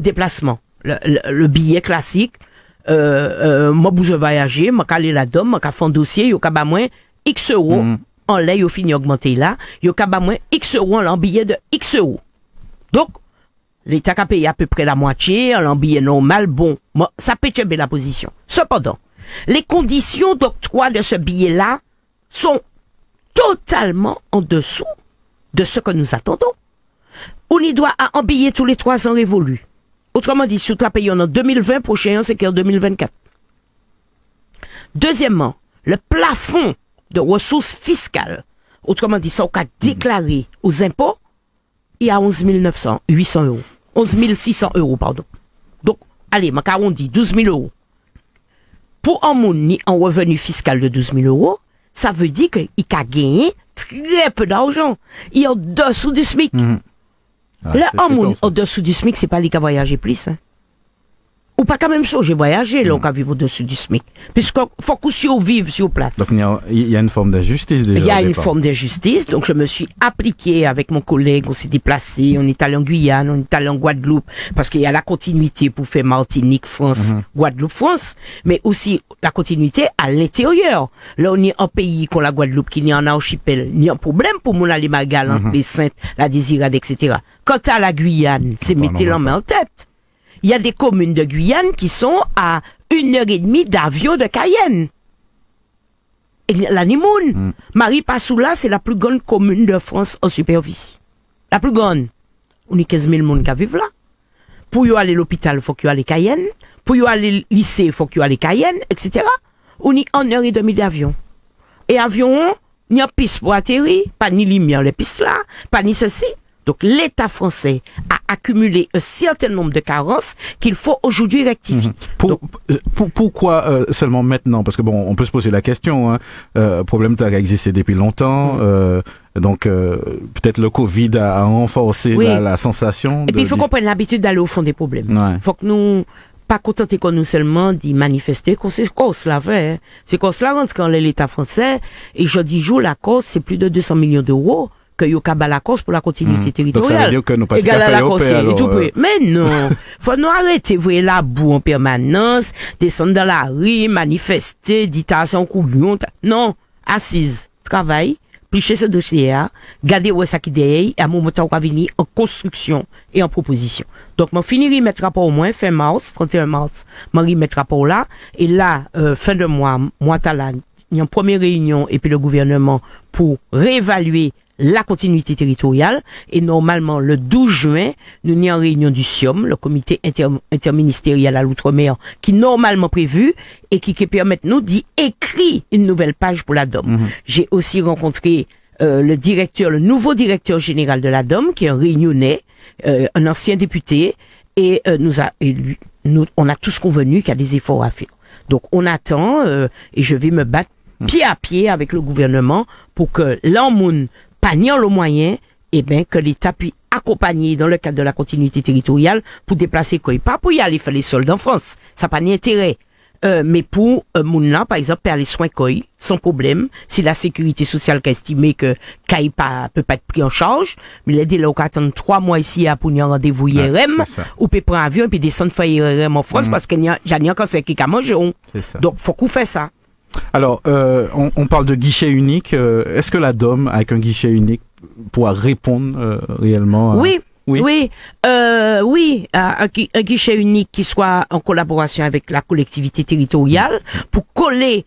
déplacement, le billet classique. Moi besoin voyager, moi caler la DOM, moi faire un dossier, yo ka ba moins X euros en lait, yo fini augmenter là, yo ka ba moins X euros en billet de X euros. Donc l'État a payé à peu près la moitié, en billet normal, bon, ça peut être la position. Cependant, les conditions d'octroi de ce billet-là sont totalement en dessous de ce que nous attendons. On y doit un billet tous les 3 ans révolus. Autrement dit, si tu as payé en 2020, prochain, c'est qu'en 2024. Deuxièmement, le plafond de ressources fiscales, autrement dit, ça on a déclaré aux impôts, il y a 11 800 euros. 11 600 euros, pardon. Donc, allez, on dit 12 000 euros. Pour un monde ni en revenu fiscal de 12 000 euros, ça veut dire qu'il a gagné très peu d'argent. Il est en dessous du SMIC. Là, un monde en dessous du SMIC, c'est pas lui qui a voyagé plus. Hein. Ou pas quand même ça, j'ai voyagé, là, on a vivre au-dessus du SMIC. Puisqu'il faut qu'on survive sur place. Donc, il y a une forme d'injustice déjà. Il y a une forme d'injustice. Donc, je me suis appliqué avec mon collègue, on s'est déplacé, on est allé en Guyane, on est allé en Guadeloupe, parce qu'il y a la continuité pour faire Martinique, France, Guadeloupe, France, mais aussi la continuité à l'intérieur. Là, on est en pays comme la Guadeloupe, qui n'est en archipel, il y a un problème pour mon aller Magal, entre les Saintes, la Désirade, etc. Quant à la Guyane, c'est mettez la main en tête. Il y a des communes de Guyane qui sont à 1h30 d'avion de Cayenne. Et la Nimoun, Marie-Passoula, c'est la plus grande commune de France en superficie. La plus grande. On est 15 000 personnes qui vivent là. Pour y aller à l'hôpital, il faut qu'il y ait Cayenne. Pour y aller au lycée, il faut qu'il y ait Cayenne, etc. On est 1h30 d'avion. Et avion, il n'y a piste pour atterrir, pas ni lumière les pistes là, pas ni ceci. Donc l'État français a accumulé un certain nombre de carences qu'il faut aujourd'hui rectifier. Pourquoi seulement maintenant? Parce que bon, on peut se poser la question. Hein. Problème qui a existé depuis longtemps. Donc peut-être le Covid a renforcé la sensation. Et puis il faut qu'on prenne l'habitude d'aller au fond des problèmes. Il faut que nous pas contenter qu'on nous seulement d'y manifester, qu'on sait quoi cela fait. Hein. C'est qu'on cela rentre quand l'État français. Et je dis jour la cause, c'est plus de 200 millions d'euros. Que yo kaba la cause pour la continuité territoriale. Donc ça veut dire que nous pas égal à la cause et tout près. Mais non, faut nous arrêter voir la boue en permanence, descendre dans la rue, manifester, dire à couillon. Non, assise, travail, plicher ce dossier, garder où ça qui derrière, à un moment où on va venir en construction et en proposition. Donc moi finirai mettre rapport au moins fin mars, 31 mars, moi remettre rapport là et là fin de mois t'as là, il y a une première réunion et puis le gouvernement pour réévaluer la continuité territoriale et normalement le 12 juin nous n'y en réunion du SIOM, le comité interministériel à l'outre-mer qui est normalement prévu et qui permet nous d'y écrire une nouvelle page pour la DOM. J'ai aussi rencontré le nouveau directeur général de la DOM qui est un réunionnais, un ancien député et on a tous convenu qu'il y a des efforts à faire. Donc on attend et je vais me battre pied à pied avec le gouvernement pour que l'Anmoun panier le moyen, et bien que l'État puisse accompagner dans le cadre de la continuité territoriale pour déplacer quoi, pas pour y aller faire les soldes en France, ça n'a pas d'intérêt. Mais pour Mouna, par exemple, faire les soins quoi, sans problème, si la sécurité sociale qui a estimé que CAI peut pas être pris en charge, mais les délais qui attendent 3 mois ici à pour un rendez-vous IRM, ou peut prendre un avion et puis descendre faire IRM en France parce qu'il y a encore ce qui a mangé. Donc faut qu'on fasse ça. Alors, on parle de guichet unique. Est-ce que la DOM, avec un guichet unique, pourra répondre réellement à... Oui. Oui, un guichet unique qui soit en collaboration avec la collectivité territoriale pour coller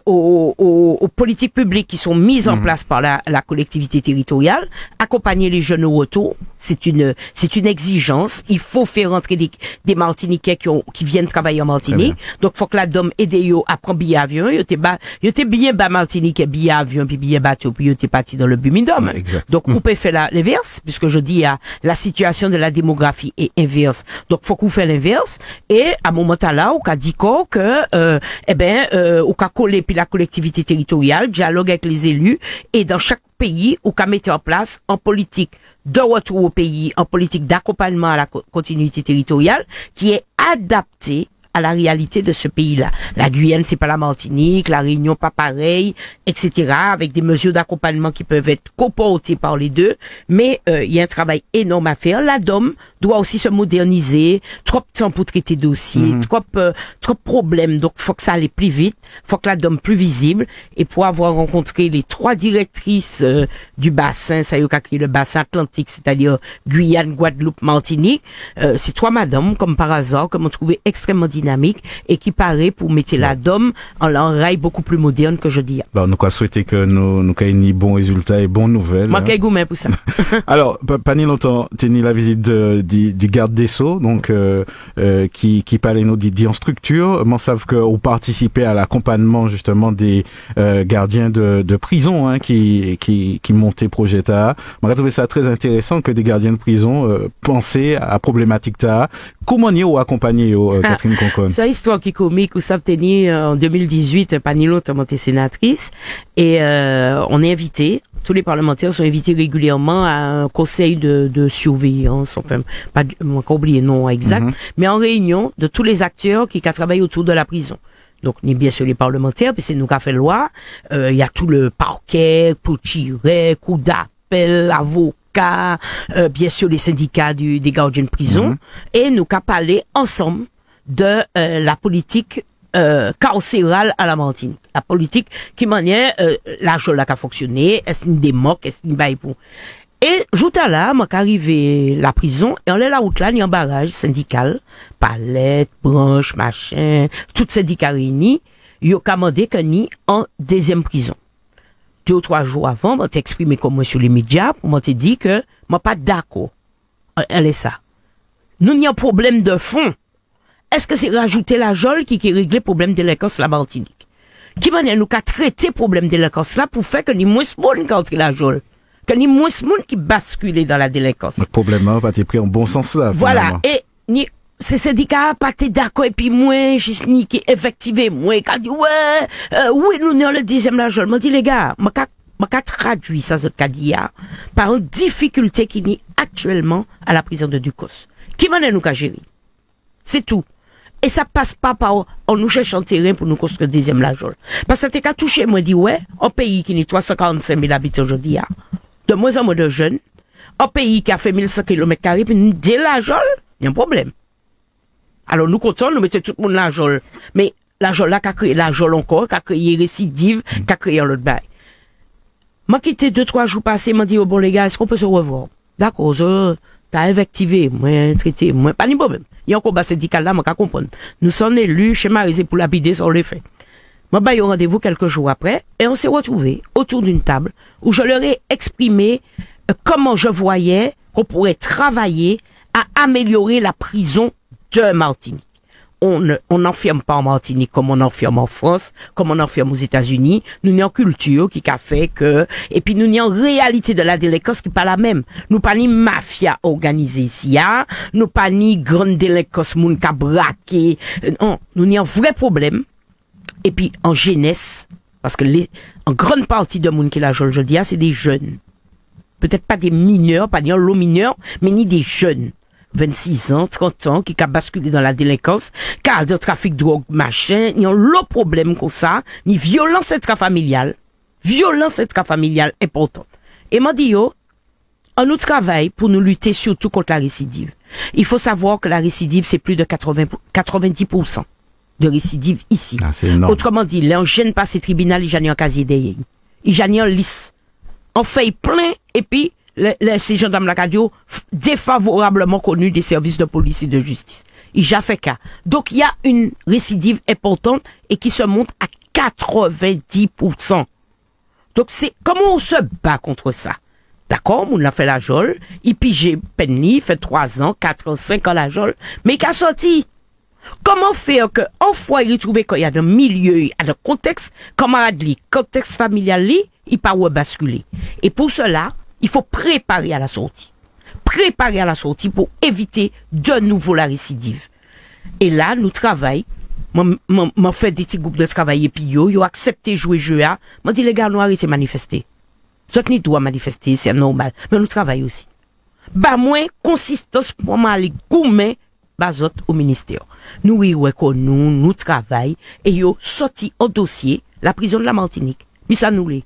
aux politiques publiques qui sont mises en place par la collectivité territoriale, accompagner les jeunes au retour, c'est une exigence. Il faut faire rentrer des Martiniquais qui viennent travailler en Martinique. Donc, faut que la DOM aide yo à prendre billet avion. Yo t'es bien bas Martinique, billet avion, puis billet bateau, puis yo t'es parti dans le Bumidum. Donc, on peut faire l'inverse, puisque je dis la situation de la démographie est inverse. Donc, faut qu'on fait l'inverse. Et, à un moment là, on a dit que, on a collé puis la collectivité territoriale, dialogue avec les élus, et dans chaque pays, on a mettre en place en politique de retour au pays, en politique d'accompagnement à la continuité territoriale, qui est adaptée à la réalité de ce pays-là. La Guyane, c'est pas la Martinique, la Réunion, pas pareil, etc., avec des mesures d'accompagnement qui peuvent être coportées par les deux, mais il y a un travail énorme à faire. La DOM doit aussi se moderniser, trop de temps pour traiter dossiers, trop problèmes, donc faut que ça aille plus vite, faut que la DOM plus visible, et pour avoir rencontré les 3 directrices du bassin, ça y est, créé le bassin atlantique, c'est-à-dire Guyane, Guadeloupe, Martinique, ces 3 madames, comme par hasard, que m'ont trouvé extrêmement dynamique et qui paraît pour mettre la DOM en rail beaucoup plus moderne que je dis. Bon, nous quoi souhaiter que nous ayons bons résultats et bonnes nouvelles. Moi, j'ai goûté pour ça. Alors, pas ni longtemps, t'es la visite du garde des Sceaux, donc qui parlait nous dit en structure. Moi, savent que vous participez à l'accompagnement justement des gardiens de prison, hein, qui montaient projet ta. Moi, j'ai trouvé ça très intéressant que des gardiens de prison pensaient à problématique ta. Comment vous accompagner Catherine Concon? C'est une histoire qui est comique, où ça obtenu en 2018, Panilo a monté sénatrice, et on est invité, tous les parlementaires sont invités régulièrement à un conseil de surveillance, enfin, pas oublié le nom exact, mais en réunion de tous les acteurs qui travaillent autour de la prison. Donc, ni bien sûr les parlementaires, puis c'est nous qui a fait loi, il y a tout le parquet, pour tirer, coup d'appel, avocat, bien sûr les syndicats des gardiens de prison, et nous avons parlé ensemble de la politique carcérale à la Martinique. La politique qui maniait l'argent là qui a fonctionné, est-ce une démoc, est-ce une bail pour. Et j'étais là, moi arrivé la prison, et on est la route là, il y a un barrage syndical, palette, branche, machin, tout syndicat réunis, ils ont commandé qu'on y en 2e prison. 2 ou 3 jours avant, on t'a exprimé comme moi sur les médias, pour moi te dit que moi pas d'accord. Elle est ça. Nous n'y a un problème de fond. Est-ce que c'est rajouter la jole qui règle le problème de délinquance la Martinique? Qui manière nous qu'à traiter problème de délinquance là pour faire que ni moins monde contre la jole? Que ni moins monde qui bascule dans la délinquance. Le problème n'a pas été pris en bon sens là. Voilà. Finalement. Et ni ces syndicats pas été d'accord et puis moi juste ni qui effectivement moi qui dit oui nous sommes le 10e la jole. Moi dit les gars, moi traduit ça ce qu'a dit par une difficulté qui n'est actuellement à la prison de Ducos. Qui manière nous qu'à gérer? C'est tout. Et ça passe pas par, on nous cherche un terrain pour nous construire 2e la jole. Parce que t'es qu'à toucher, moi, dit, ouais, un pays qui n'est 345 000 habitants aujourd'hui, de moins en moins de jeunes, un pays qui a fait 1100 km², puis nous dit la jole, il y a un problème. Alors, nous comptons, nous mettons tout le monde la jole. Mais, la jole là, qui a créé la jole encore, qui a créé récidive, qui a créé un autre bail. Moi, qui était 2-3 jours passés, m'a dit, oh bon, les gars, est-ce qu'on peut se revoir? D'accord, t'as invectivé, moi, traité, moi, pas de problème. Il y a un combat syndical là, moi, qu'à comprendre. Nous sommes élus, schémarisés pour lapider sur les faits. Moi, bah, il y a un rendez-vous quelques jours après, et on s'est retrouvés autour d'une table où je leur ai exprimé comment je voyais qu'on pourrait travailler à améliorer la prison de Martinique. On n'enferme pas en Martinique comme on enferme en France, comme on enferme aux États-Unis. Nous n'y en culture qui a fait que, et puis nous n'y en réalité de la délinquance qui n'est pas la même. Nous pas ni mafia organisée ici, nous pas ni grande délinquance moun ka braqué. Non, nous n'y en vrai problème. Et puis en jeunesse, parce que en grande partie de moun qui la je dis, c'est des jeunes. Peut-être pas des mineurs, pas des lots mineurs, mais ni des jeunes. 26 ans, 30 ans, qui a basculé dans la délinquance, qui a de trafic de drogue, machin, il y a l'autre problème comme ça, ni violence intrafamiliale importante. Et m'a dit, on nous travaille pour nous lutter surtout contre la récidive. Il faut savoir que la récidive, c'est plus de 90%. de récidive ici. Ah, c'est énorme. Autrement dit, les jeunes passent tribunal, ils j'en ai un casier derrière. Ils j'en ai un lisse. On fait plein, et puis, ces gendarmes la radio, défavorablement connus des services de police et de justice. Ils j'ai fait cas. Donc, il y a une récidive importante et qui se monte à 90%. Donc, c'est, comment on se bat contre ça? D'accord, on a fait la jole, et puis j'ai Penny, fait 3 ans, 4 ans, 5 ans la jole, mais qui a sorti. Comment faire que, en fois, il trouve qu'il y a un milieu, il y a un contexte, camarade li, contexte familial li, il pas basculer. Et pour cela, il faut préparer à la sortie. Préparer à la sortie pour éviter de nouveau la récidive. Et là, nous travaillons. Moi, fait des petits groupes de travail et puis yo accepté jouer jeu à. Moi, dit les gars, nous arrêtez de manifester. Soit ni doit manifester, c'est normal. Mais nous travaillons aussi. Bah, moins consistance pour m'aller goumer, bazot au ministère. Nous, nous travaillons et yo sorti au dossier la prison de la Martinique. Mais ça nous l'est.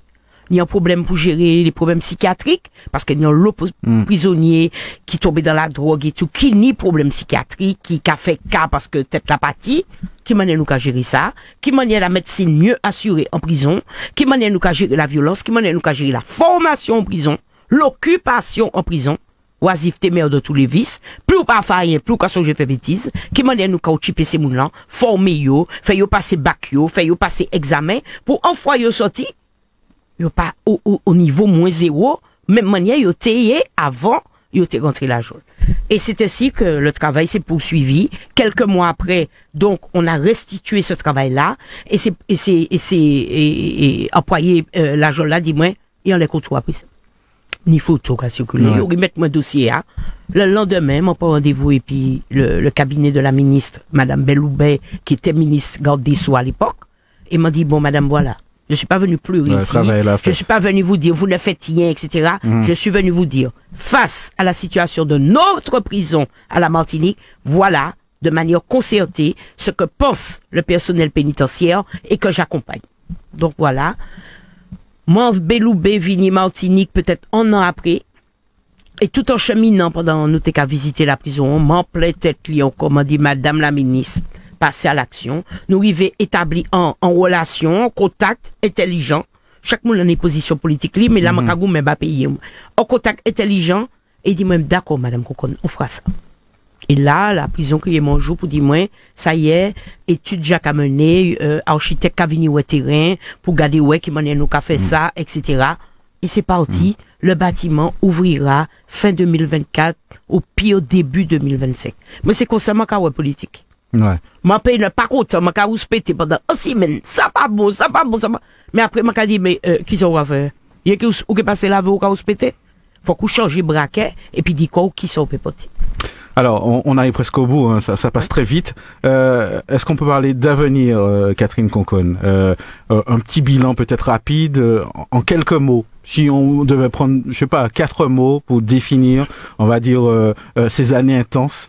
Il y a un problème pour gérer les problèmes psychiatriques, parce qu'il y a l'autre prisonnier qui tombait dans la drogue et tout, qui nie problème psychiatrique, qui a fait cas parce que tête la partie, qui manière nous qu'à gérer ça, qui manière la médecine mieux assurée en prison, qui manière nous qu'à gérer la violence, qui manière nous qu'à gérer la formation en prison, l'occupation en prison, oisiveté mère de tous les vices, plus ou pas faire rien, plus ou qu'à songer faire bêtises, qui manière nous qu'à occuper ces mouns-là, former yo, faire yo passer bac yo, faire yo passer examen, pour enfin yo sorti, yo pas au niveau moins zéro, même manière yo t'ayé avant yo t'es rentré la journée. Et c'est ainsi que le travail s'est poursuivi. Quelques mois après, donc on a restitué ce travail-là et employé la journée là dit moi et on les compte après ça. Ni photo qu'a circulé, on remet mon dossier à. Le lendemain, mon rendez-vous et puis le cabinet de la ministre madame Belloubet qui était ministre garde des Sceaux à l'époque et m'a dit bon madame voilà. Je suis pas venu pleurer ici. Je suis pas venu vous dire, vous ne faites rien, etc. Je suis venu vous dire, face à la situation de notre prison à la Martinique, voilà, de manière concertée, ce que pense le personnel pénitentiaire et que j'accompagne. Donc voilà. Moi, Belloubet, Vini, Martinique, peut-être un an après, et tout en cheminant pendant nous t'es qu'à visiter la prison, m'en plaît tête lion, comme on dit madame la ministre. Passer à l'action, nous arriver établis en relation, en contact intelligent. Chaque monde a une position politique libre, mais là, ma kagou m'a pas payé. En contact intelligent, et dit moi d'accord, madame Kokon, on fera ça. Et là, la prison qui est mon jour pour dire moi, ça y est, étude Jacques a mené, architecte qui a venu au terrain, pour garder ouais, qui m'a nous qu'a fait ça, etc. Et c'est parti, le bâtiment ouvrira fin 2024, au pire début 2025. Mais c'est concernant la politique. Ouais. M'a paye le pas content, m'a vous pété pendant 6 semaines. Ça pas bon, ça pas bon, ça pas. Mais après m'a dit mais qui ça va faire? Il y a qui passer la vie au cas où se péter. Faut qu'on change braquet et puis dit quoi qui ça peut porter. Alors, on arrive presque au bout, hein, ça passe très vite. Est-ce qu'on peut parler d'avenir, Catherine Concon? Un petit bilan peut-être rapide, en quelques mots. Si on devait prendre, je sais pas, 4 mots pour définir, on va dire, ces années intenses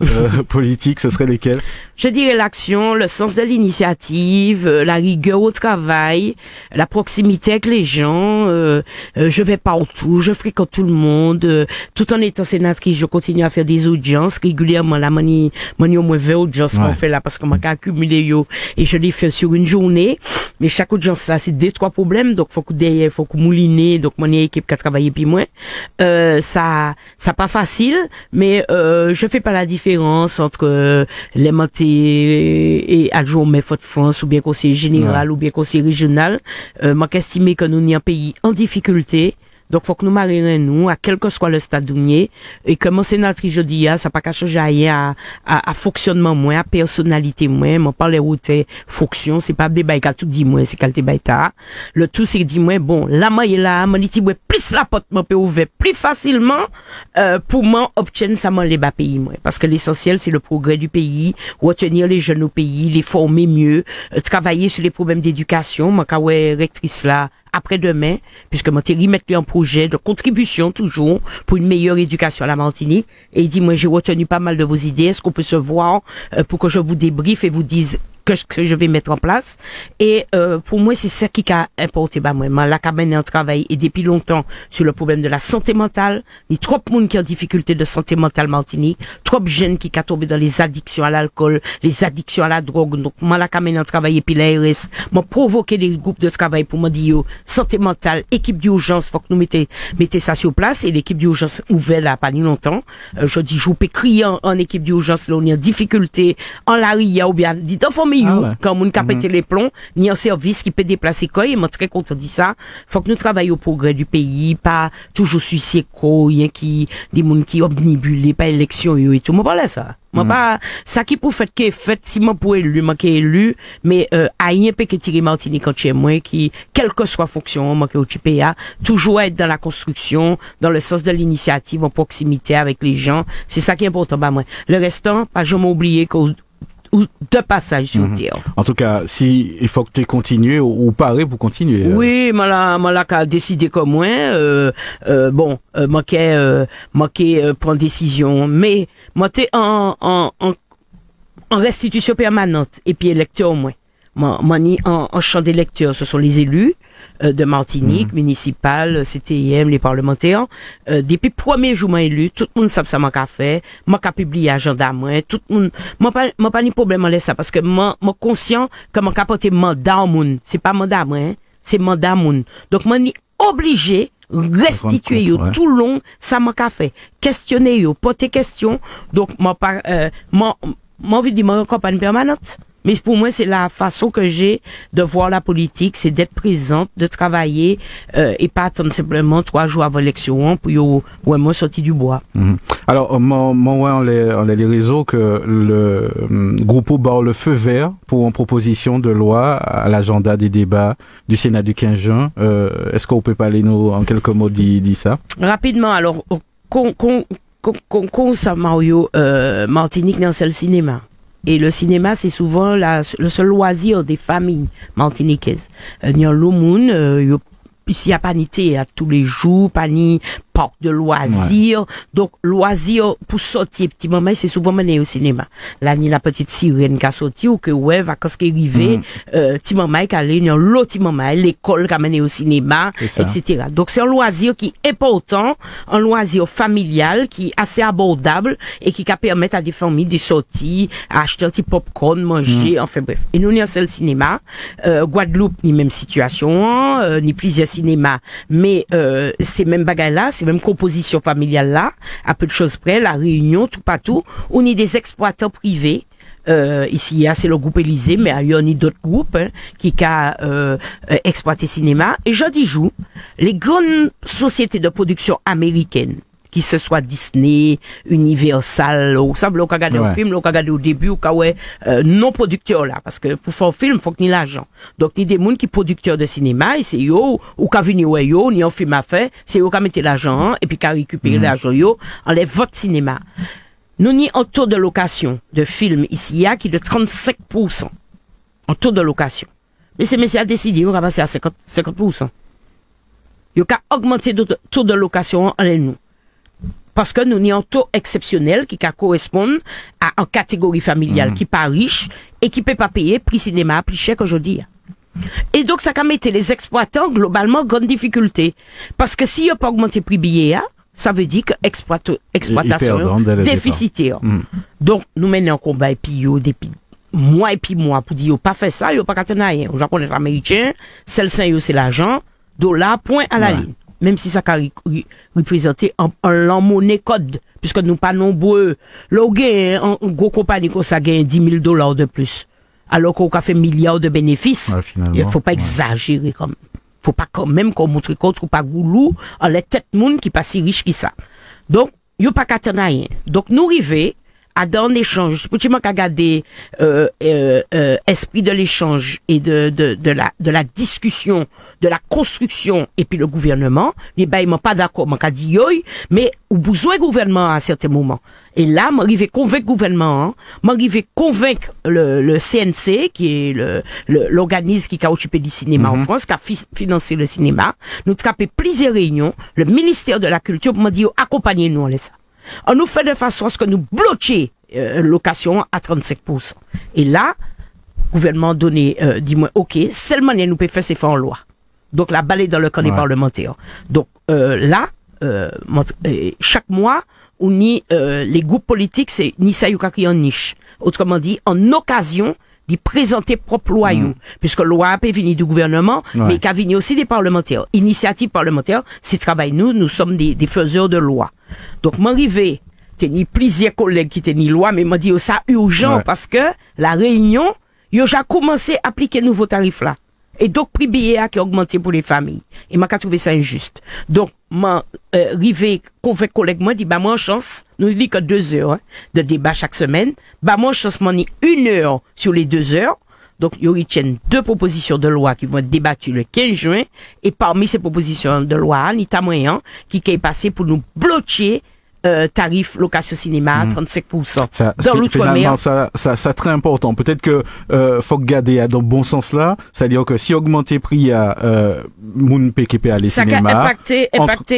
politiques, ce serait lesquels? Je dirais l'action, le sens de l'initiative, la rigueur au travail, la proximité avec les gens. Je vais partout, je fréquente tout le monde. Tout en étant sénatrice, je continue à faire des audiences régulièrement. La mani au moins 20 audiences qu'on fait là parce qu'on m'a accumulé yo et je les fais sur une journée. Mais chaque audience là, c'est 2-3 problèmes. Donc faut que derrière, faut que mouliner. Donc mon équipe qui a travaillé puis moi, ça pas facile, mais je fais pas la différence entre les montés et adjoint mais faute France ou bien conseiller général ou bien conseiller régional. Moi qu'estimer que nous n'y un pays en difficulté. Donc, faut que nous marions nous, à quel que soit le stade d'ounier, et que mon sénatrice, je dis, ça pas qu'à changer rien à fonctionnement moins, à personnalité moins, m'en parle où t'es fonction, c'est pas des bails qu'à tout dit moins, c'est qualité baïta. Le tout, c'est dit moins, bon, là, moi, il est là, mon iti, plus la porte, m'en peut ouvrir plus facilement, pour m'en obtenir, ça m'en les bas pays moins. Parce que l'essentiel, c'est le progrès du pays, retenir les jeunes au pays, les former mieux, travailler sur les problèmes d'éducation, moi, quand rectrice là, après-demain, puisque mon terri mettre un projet de contribution toujours pour une meilleure éducation à la Martinique. Et il dit, moi, j'ai retenu pas mal de vos idées. Est-ce qu'on peut se voir pour que je vous débriefe et vous dise que je vais mettre en place. Et pour moi, c'est ça qui a importé bah moi. La cabane en travail et depuis longtemps sur le problème de la santé mentale. Il y a trop de monde qui ont difficulté de santé mentale Martinique, trop de jeunes qui sont tombés dans les addictions à l'alcool, les addictions à la drogue. Donc moi la cabane en travail et puis l'ARS m'a provoqué des groupes de travail pour me dire santé mentale, équipe d'urgence, faut que nous mettez ça sur place et l'équipe d'urgence ouverte là pas ni longtemps. Je dis je peux crier en équipe d'urgence là on est en difficulté en la ria ou bien dit quand on a pété les plombs, ni un service qui peut déplacer quoi, et moi très content de ça. Faut que nous travaillions au progrès du pays, pas toujours suicider rien qui des monde qui omnibulé pas élection et tout. Moi pas ça. Moi pas ça qui pour fait que fait si moi pour élu, moi qui élu, mais rien peut que tirer Martinique quand chez moi qui quelle que soit fonction moi que au PA, toujours être dans la construction, dans le sens de l'initiative en proximité avec les gens, c'est ça qui est important bah moi. Le restant pas jamais oublier que ou de passage sur terre. En tout cas, si il faut que tu continues ou parer pour continuer. Oui, moi qu'a décidé comme moi prendre décision mais moi t'es en restitution permanente et puis électeur au moins. Moi ni en champ d'électeurs, ce sont les élus de Martinique, municipal, CTIM, les parlementaires. Depuis le premier jour moi élu, tout le monde sait ça m'a fait, m'a publié agenda moi, tout le monde m'a pas ni problème en ça parce que moi conscient que m'a porter mandat au monde, c'est pas mandat moi, c'est mandat monde. Donc moi ni obligé restituer tout le long ça m'a fait, questionner yo, porter question. Donc moi envie de dire moi campagne permanente. Mais pour moi, c'est la façon que j'ai de voir la politique, c'est d'être présente, de travailler et pas attendre simplement 3 jours avant l'élection pour vraiment sortir du bois. Alors, moi, on les réseaux que le groupe barre le feu vert pour une proposition de loi à l'agenda des débats du Sénat du 15 juin. Est-ce qu'on peut parler nous en quelques mots dit ça? Rapidement, alors, ça Mario, Martinique dans le cinéma. Et le cinéma, c'est souvent le seul loisir des familles martiniquaises. Il y a l'Oumoun, ici, il n'y a pas ni théâtre tous les jours, pas ni parc de loisirs. Ouais. Donc, loisirs pour sortir, petit moment, c'est souvent mené au cinéma. Là, il y a la petite sirène qui a sorti, ou que, ouais, vacances qui arrivent, petit moment qui allait, il y a l'autre petit moment, l'école qui a mené au cinéma, etc. Donc, c'est un loisir qui est important, un loisir familial qui est assez abordable et qui permet à des familles de sortir, acheter un petit popcorn, manger, enfin bref. Et nous, on a le cinéma, Guadeloupe, ni même situation, ni plusieurs cinémas, mais, ces mêmes bagages-là, c'est même composition familiale là, à peu de choses près, la Réunion, tout partout, on est des exploitants privés. Ici, c'est le groupe Élysée, mais il y a d'autres groupes qui ont exploité cinéma. Et je dis joue, les grandes sociétés de production américaines, qui ce soit Disney, Universal, ou ça, on regarder un film, on regarder au début, ou non producteurs là, parce que pour faire un film, faut que ni l'argent. Donc, ni des gens qui producteurs de cinéma, et c'est yo, ou qu'a venu yo, ni un film à faire, c'est yo qui mettre l'argent, et puis qui récupérer l'argent yo, enlève votre cinéma. Nous ni en taux de location de films ici, il y a qui de 35%. En taux de location. Mais ces messieurs a décidé, on va passer à 50%. Il y a augmenter le taux de location en nous. Parce que nous avons un taux exceptionnel qui correspond à une catégorie familiale qui n'est pas riche et qui ne peut pas payer prix cinéma plus cher qu'aujourd'hui. Et donc, ça a mis les exploitants globalement grande difficulté. Parce que s'il n'y a pas augmenté le prix billet, ça veut dire que exploitation déficitaire. Donc, nous menons un combat et puis depuis mois pour dire, pas fait ça, pas qu'à tenir rien. Au Japon, les Américains, c'est l'argent, dollar, point à la ligne. Même si ça peut représenter en monnaie code, puisque nous pas nombreux. Là, un gros compagnie comme ça gagne $10,000 de plus. Alors qu'on a fait milliards de bénéfices. Il faut pas exagérer comme. Faut pas quand même qu'on montre contre ou pas goulou, en les têtes monde qui pas si riche que ça. Donc, il n'y a pas qu'à tenir rien. Donc, nous arrivons à dans l'échange, petit manque à garder esprit de l'échange et de la discussion, de la construction et puis le gouvernement, les ben ils m'ont pas d'accord, m'ont dit yoy, mais ou besoin gouvernement à certains moments. Et là, m'arrive convaincre gouvernement, m'arrive convaincre le CNC qui est l'organisme qui a occupé du cinéma en France, qui a financé le cinéma. Nous avons plusieurs réunions, le ministère de la Culture m'a dit accompagnez-nous en ça. On nous fait de façon à ce que nous bloquions location à 35%. Et là, gouvernement donné, dis-moi, ok, seulement nous peut faire ces fonds en loi. Donc la balle est dans le camp des parlementaires. Donc là, chaque mois, on y les groupes politiques, c'est ni ça qui en niche. Autrement dit, en occasion d'y présenter propre loi, puisque loi peut venir du gouvernement, mais qu'à venir aussi des parlementaires. Initiative parlementaire, c'est travail nous sommes des faiseurs de loi. Donc m'arrivé, t'es ni plusieurs collègues qui t'es ni loi, mais m'a dit ça urgent parce que la Réunion, il a déjà commencé à appliquer nouveaux tarifs là. Et donc, prix billet qui a augmenté pour les familles. Et m'a trouvé ça injuste. Donc, m'a rivé, convaincu collègue moi, dit, bah, moi, chance, nous dit que 2 heures, de débat chaque semaine. Bah, moi, chance, m'en 1 heure sur les 2 heures. Donc, il y a 2 propositions de loi qui vont être débattues le 15 juin. Et parmi ces propositions de loi, il y a moyen qui est passé pour nous bloquer tarif location cinéma à 35%. Dans l'outre-mer. Ça très important. Peut-être que faut garder dans le bon sens là, c'est-à-dire que si augmenter prix à moun PKP à les cinémas,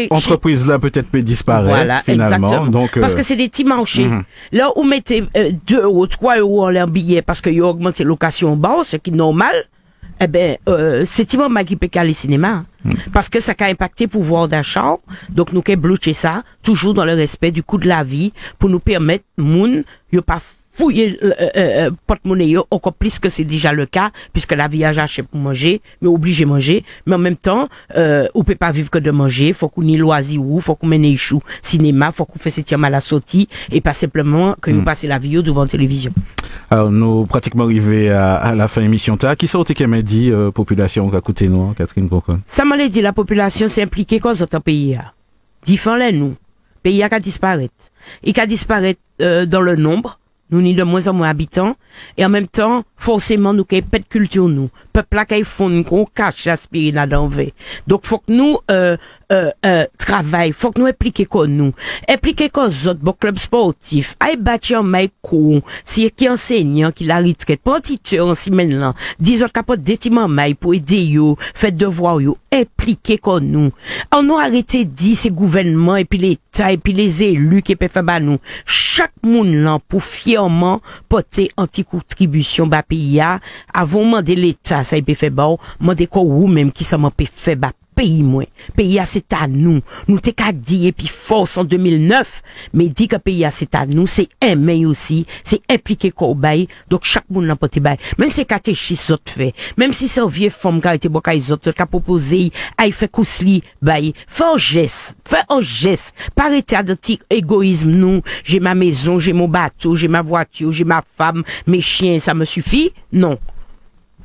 entreprise là peut-être peut disparaître voilà, finalement. Exactement. Donc parce que c'est des petits marchés. Là où mettez 2 euros, 3 euros en leur billet parce que y a augmenté location bas, ce qui est normal. Eh ben, c'est Timon qui peut caler les cinémas. Parce que ça a impacté le pouvoir d'achat. Donc, nous avons bloqué ça, toujours dans le respect du coût de la vie, pour nous permettre, moun, yo pas fouiller, porte-monnaie, encore plus que c'est déjà le cas, puisque la vie a acheté pour manger, mais obligé de manger. Mais en même temps, on peut pas vivre que de manger. Faut qu'on y loisir ou, faut qu'on mène chou cinéma, faut qu'on fasse cette à la sortie, et pas simplement que vous passez la vie devant la télévision. Alors, nous pratiquement arrivés à la fin de l'émission. Qui sortait qui m'a dit, population, qui a coûté nous, Catherine Concon? Ça m'a dit, la population s'est impliquée quand autres pays. Différents nous. Pays a disparaître. Il a disparaître, dans le nombre. Nous ni de moins en moins habitants. Et en même temps, forcément, nous, qu'il y ait pas de culture, nous. Peuple là, qu'il faut qu'on cache l'aspirine à l'envers. Donc, faut que nous, travail, faut que nous impliquer comme nous. Impliquer comme autres, bon, club sportif. Aïe, bâtir en maille cours. Si qui enseignant, qui la retraite, pas titeur en semaine là. Disons capote d'étiment maille pour aider yo, faites devoir yo. Impliquer comme nous. On nous arrêté dit ces gouvernements et puis l'État et puis les élus qui peuvent faire nous. Chaque monde là pour fièrement porter anti-contribution ba pays avant demander l'État ça il peut faire bon, demander quoi ou même qui ça m'a peut faire ba pays moins. Pays c'est à nous. Nous t'es qu'à dire et puis force en 2009, mais dit que pays c'est à nous, c'est aimer aussi, c'est impliquer quoi bail. Donc chaque monde n'a pas te bail. Même si catéchisme autres fait, même si c'est une vieille femme qui a été boka les autres qui a proposé, a fait cousli bail, fais un geste, pas arrêter de petit égoïsme nous, j'ai ma maison, j'ai mon bateau, j'ai ma voiture, j'ai ma femme, mes chiens, ça me suffit? Non.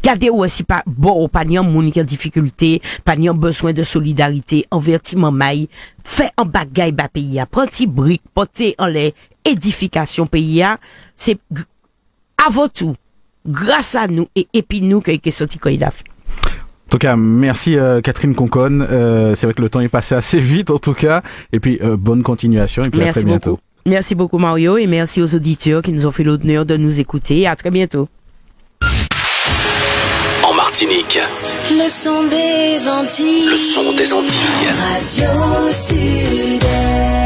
Gardez aussi pas bon, pas ni un monde qui a difficulté, pas ni un besoin de solidarité, envers Timon maille, fait un bagaille ba pays, prends petit brique, porter en les édification pays, c'est avant tout, grâce à nous et puis nous qui est sorti quand il a fait. En tout cas, merci Catherine Concon. C'est vrai que le temps est passé assez vite en tout cas. Et puis bonne continuation et puis merci à très bientôt. Beaucoup. Merci beaucoup Mario et merci aux auditeurs qui nous ont fait l'honneur de nous écouter. À très bientôt. En Martinique. Le son des Antilles. Le son des Antilles. Radio Sud-Est.